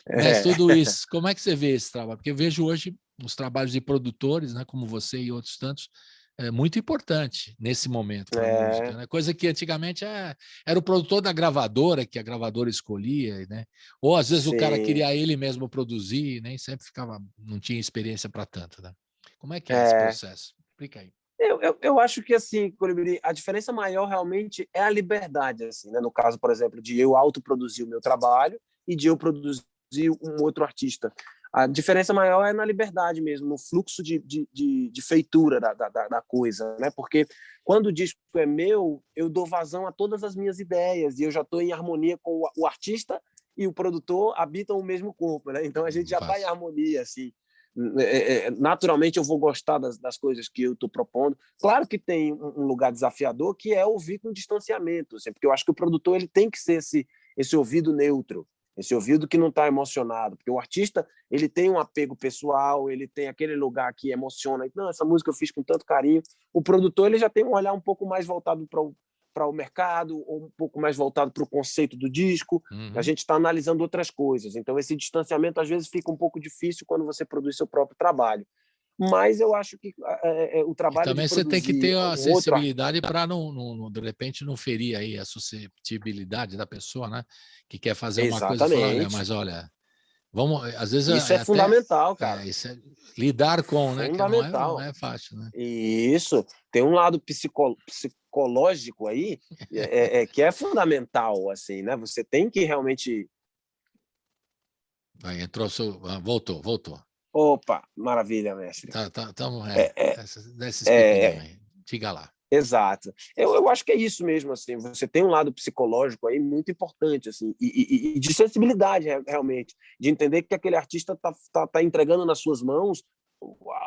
Mas tudo isso, como é que você vê esse trabalho? Porque eu vejo hoje os trabalhos de produtores, né, como você e outros tantos, é muito importante nesse momento para a música, né? Coisa que antigamente era o produtor da gravadora, que a gravadora escolhia, né? Ou às vezes o cara queria ele mesmo produzir, nem sempre não tinha experiência para tanto, né? Como é que é esse processo? Explica aí. Eu acho que, assim, Colibri, a diferença maior realmente é a liberdade, assim, né? No caso, por exemplo, de eu autoproduzir o meu trabalho e de eu produzir um outro artista. A diferença maior é na liberdade mesmo, no fluxo de feitura da coisa, né? Porque quando o disco é meu, eu dou vazão a todas as minhas ideias e eu já estou em harmonia com o artista e o produtor habitam o mesmo corpo, né? Então a gente já está em harmonia, assim. Naturalmente eu vou gostar das coisas que eu estou propondo. Claro que tem um lugar desafiador que é ouvir com distanciamento, assim, porque eu acho que o produtor ele tem que ser esse ouvido neutro, esse ouvido que não está emocionado, porque o artista ele tem um apego pessoal, ele tem aquele lugar que emociona. Não, essa música eu fiz com tanto carinho. O produtor ele já tem um olhar um pouco mais voltado para o mercado, ou um pouco mais voltado para o conceito do disco. A gente está analisando outras coisas. Então, esse distanciamento, às vezes, fica um pouco difícil quando você produz seu próprio trabalho. Mas eu acho que o trabalho também de produzir... Também você tem que ter a sensibilidade para, de repente, não ferir aí a suscetibilidade da pessoa, né? Que quer fazer uma coisa e falar, mas olha... Vamos, às vezes isso é fundamental, cara. Isso lidar com, né? Que não é fácil, né? Isso. Tem um lado psicológico aí que é fundamental, assim, né? Você tem que realmente... Aí entrou, voltou. Opa, maravilha, mestre. Desse explicação aí. Diga lá. Exato. Eu acho que é isso mesmo, assim, você tem um lado psicológico aí muito importante, assim, e de sensibilidade, realmente, de entender que aquele artista tá entregando nas suas mãos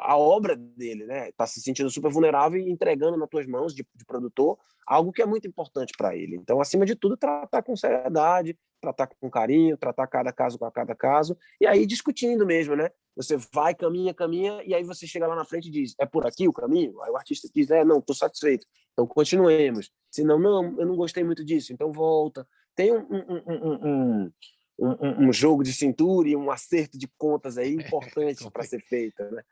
a obra dele, né? Tá se sentindo super vulnerável e entregando nas tuas mãos de produtor algo que é muito importante para ele. Então, acima de tudo, tratar com seriedade, tratar com carinho, tratar cada caso com cada caso, e aí discutindo mesmo, né? Você vai, caminha, e aí você chega lá na frente e diz, é por aqui o caminho? Aí o artista diz, não, estou satisfeito, então continuemos. Se não, eu não gostei muito disso, então volta. Tem um jogo de cintura e um acerto de contas aí importante para ser feito, né?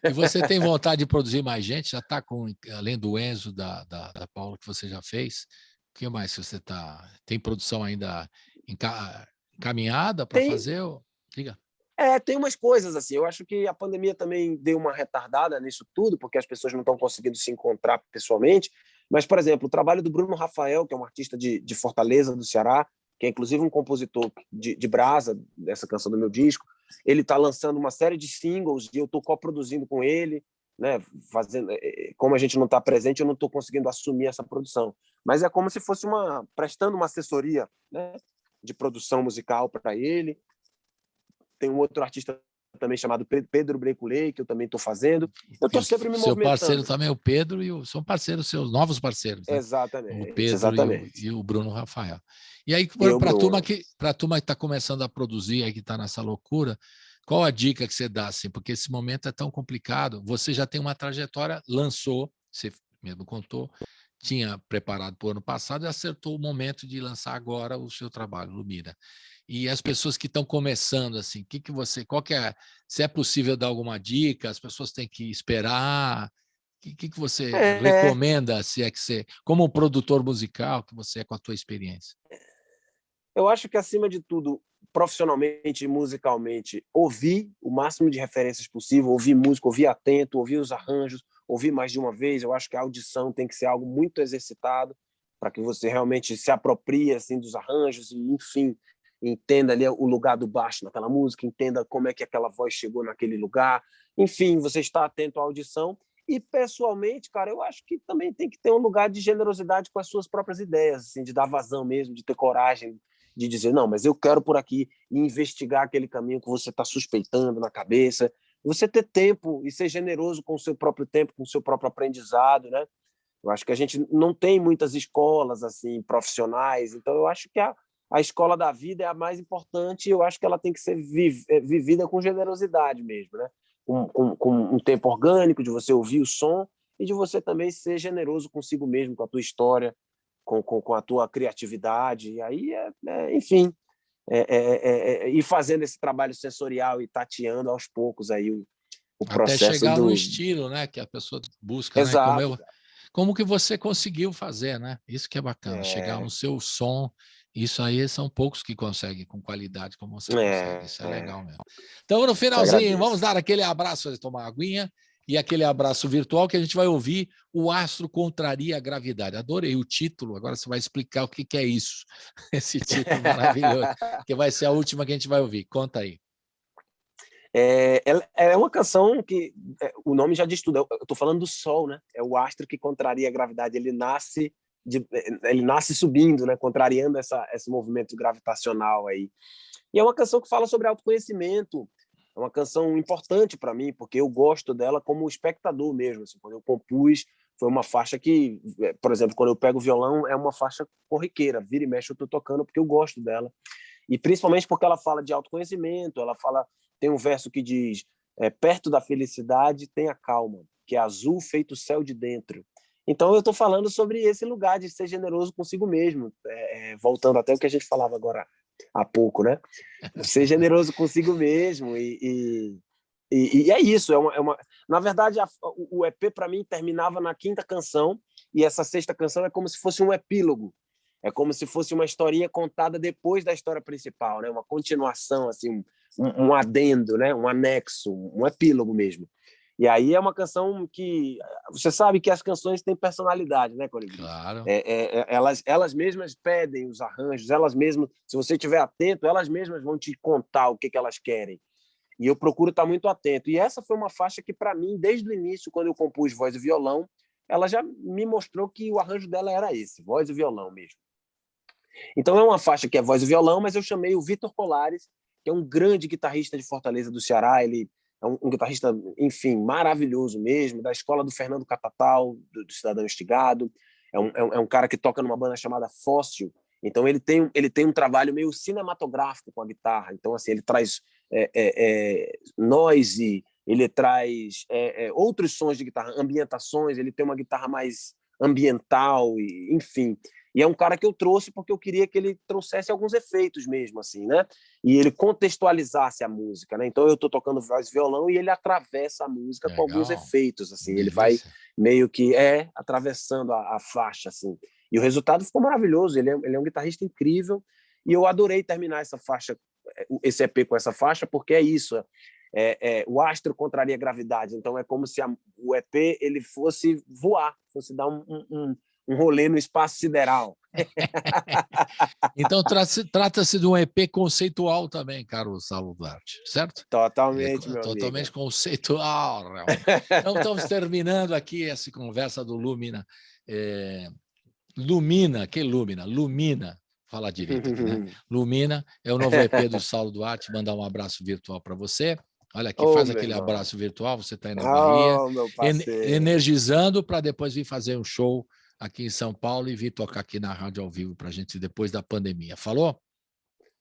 E você tem vontade de produzir mais gente? Já está com, além do Enzo, da Paula, que você já fez, o que mais você está? Tem produção ainda encaminhada para fazer? Diga. Tem umas coisas assim. Eu acho que a pandemia também deu uma retardada nisso tudo, porque as pessoas não estão conseguindo se encontrar pessoalmente. Mas, por exemplo, o trabalho do Bruno Rafael, que é um artista de Fortaleza, do Ceará, que é inclusive um compositor de brasa dessa canção do meu disco, ele está lançando uma série de singles e eu estou coproduzindo com ele, né? Como a gente não está presente, eu não estou conseguindo assumir essa produção. Mas é como se fosse prestando uma assessoria, né, de produção musical para ele. Tem um outro artista também chamado Pedro Breculei, que eu também estou fazendo. Eu estou sempre me movimentando. Seu parceiro também é o Pedro, são parceiros seus, novos parceiros, né? Exatamente. O Pedro exatamente. E o Bruno Rafael. E aí, para a turma que está começando a produzir, aí que está nessa loucura, qual a dica que você dá? Assim? Porque esse momento é tão complicado. Você já tem uma trajetória, lançou, você mesmo contou, tinha preparado para o ano passado e acertou o momento de lançar agora o seu trabalho, Lumira. E as pessoas que estão começando, assim, se é possível dar alguma dica, as pessoas têm que esperar, o que você recomenda, se é que você, como um produtor musical, que você é com a tua experiência? Eu acho que, acima de tudo, profissionalmente e musicalmente, ouvir o máximo de referências possível, ouvir música, ouvir atento, ouvir os arranjos, ouvir mais de uma vez. Eu acho que a audição tem que ser algo muito exercitado para que você realmente se aproprie assim, dos arranjos e, enfim, entenda ali o lugar do baixo naquela música, entenda como é que aquela voz chegou naquele lugar. Enfim, você está atento à audição. E, pessoalmente, cara, eu acho que também tem que ter um lugar de generosidade com as suas próprias ideias, assim, de dar vazão mesmo, de ter coragem de dizer, não, mas eu quero por aqui, e investigar aquele caminho que você está suspeitando na cabeça. Você ter tempo e ser generoso com o seu próprio tempo, com o seu próprio aprendizado, né? Eu acho que a gente não tem muitas escolas assim profissionais, então eu acho que a escola da vida é a mais importante e eu acho que ela tem que ser vivida com generosidade mesmo, né? Com um tempo orgânico, de você ouvir o som e de você também ser generoso consigo mesmo, com a tua história, com a tua criatividade. E aí, enfim, ir fazendo esse trabalho sensorial e tateando aos poucos aí o processo. Até chegar no estilo, né, que a pessoa busca. Exato. Né? Como que você conseguiu fazer, né? Isso que é bacana, chegar no seu som. Isso aí são poucos que conseguem com qualidade como você consegue. Isso é legal mesmo. Então, no finalzinho, vamos dar aquele abraço, tomar uma aguinha, e aquele abraço virtual que a gente vai ouvir O Astro Contraria a Gravidade. Adorei o título, agora você vai explicar o que é isso, esse título maravilhoso, que vai ser a última que a gente vai ouvir. Conta aí. É uma canção que o nome já diz tudo. Eu estou falando do Sol, né? É o astro que contraria a gravidade. Ele nasce subindo, né? Contrariando esse movimento gravitacional aí. E é uma canção que fala sobre autoconhecimento. É uma canção importante para mim, porque eu gosto dela como espectador mesmo. Assim, quando eu compus, foi uma faixa que, por exemplo, quando eu pego o violão, é uma faixa corriqueira. Vira e mexe, eu estou tocando porque eu gosto dela. E principalmente porque ela fala de autoconhecimento, tem um verso que diz, perto da felicidade tem a calma, que é azul feito o céu de dentro. Então eu estou falando sobre esse lugar de ser generoso consigo mesmo, voltando até o que a gente falava agora há pouco, né? Ser generoso consigo mesmo e é isso. Na verdade, o EP para mim terminava na 5ª canção e essa 6ª canção é como se fosse um epílogo. É como se fosse uma historinha contada depois da história principal, né? Uma continuação, assim, um adendo, né? Um anexo, um epílogo mesmo. E aí é uma canção que... Você sabe que as canções têm personalidade, né, Colibri? Claro. Elas mesmas pedem os arranjos, elas mesmas, se você estiver atento, elas mesmas vão te contar o que elas querem. E eu procuro estar muito atento. E essa foi uma faixa que, para mim, desde o início, quando eu compus voz e violão, ela já me mostrou que o arranjo dela era esse, voz e violão mesmo. Então é uma faixa que é voz e violão, mas eu chamei o Vitor Colares, que é um grande guitarrista de Fortaleza do Ceará. Ele é um guitarrista, enfim, maravilhoso mesmo, da escola do Fernando Catatal, do Cidadão Instigado. É um cara que toca numa banda chamada Fóssil. Então ele tem um trabalho meio cinematográfico com a guitarra. Então assim, ele traz noise, ele traz outros sons de guitarra, ambientações, ele tem uma guitarra mais ambiental, enfim. E é um cara que eu trouxe porque eu queria que ele trouxesse alguns efeitos mesmo, assim, né? E ele contextualizasse a música, né? Então eu estou tocando voz e violão e ele atravessa a música com alguns efeitos, assim. Ele vai meio que atravessando a faixa, assim. E o resultado ficou maravilhoso. Ele é um guitarrista incrível e eu adorei terminar esse EP com essa faixa, porque é isso. O astro contraria a gravidade. Então é como se o EP ele fosse voar, fosse dar um rolê no espaço sideral. Então trata-se de um EP conceitual também, caro Saulo Duarte, certo? Totalmente, meu amigo. Totalmente conceitual. Então estamos terminando aqui essa conversa do Lumina. Lumina, fala direito aqui, né? Lumina é o novo EP do Saulo Duarte. Mandar um abraço virtual para você. Olha aqui, faz aquele abraço virtual, você está aí na Bahia, energizando para depois vir fazer um show aqui em São Paulo e vir tocar aqui na rádio ao vivo para a gente depois da pandemia. Falou?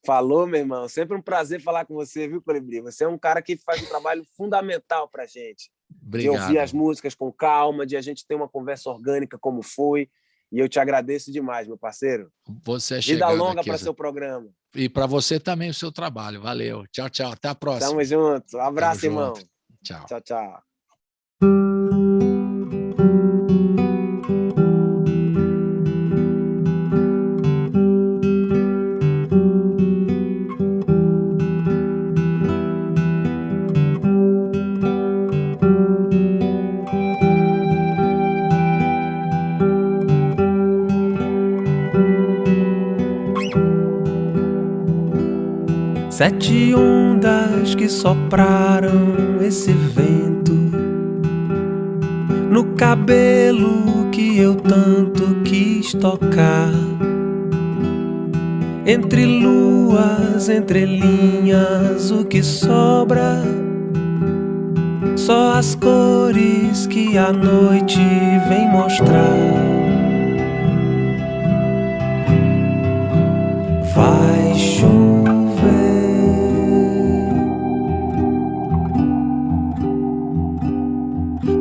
Falou, meu irmão. Sempre um prazer falar com você, viu, Colibri? Você é um cara que faz um trabalho fundamental para a gente. Obrigado. De ouvir as músicas com calma, de a gente ter uma conversa orgânica como foi. E eu te agradeço demais, meu parceiro. Você é Vida longa para seu programa. E para você também o seu trabalho. Valeu. Tchau, tchau. Até a próxima. Tamo junto. Abraço, irmão. Tchau. Tchau, tchau. Sete ondas que sopraram esse vento no cabelo que eu tanto quis tocar. Entre luas, entre linhas, o que sobra? Só as cores que a noite vem mostrar. Vai chover.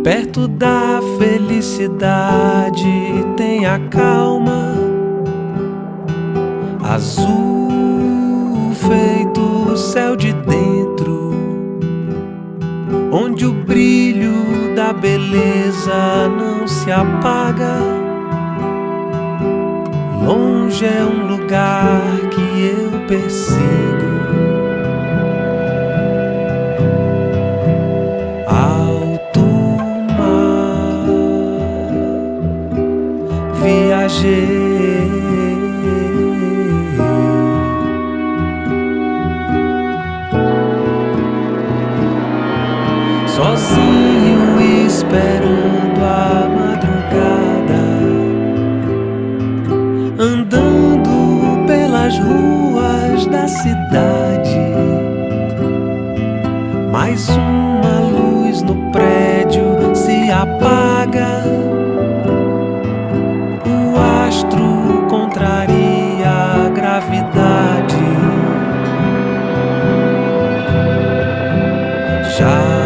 Perto da felicidade tem a calma, azul feito o céu de dentro, onde o brilho da beleza não se apaga. Longe é um lugar que eu persigo. Viajei sozinho esperando a madrugada, andando pelas ruas da cidade. Mais uma luz no prédio se apaga. Contraria a gravidade. Já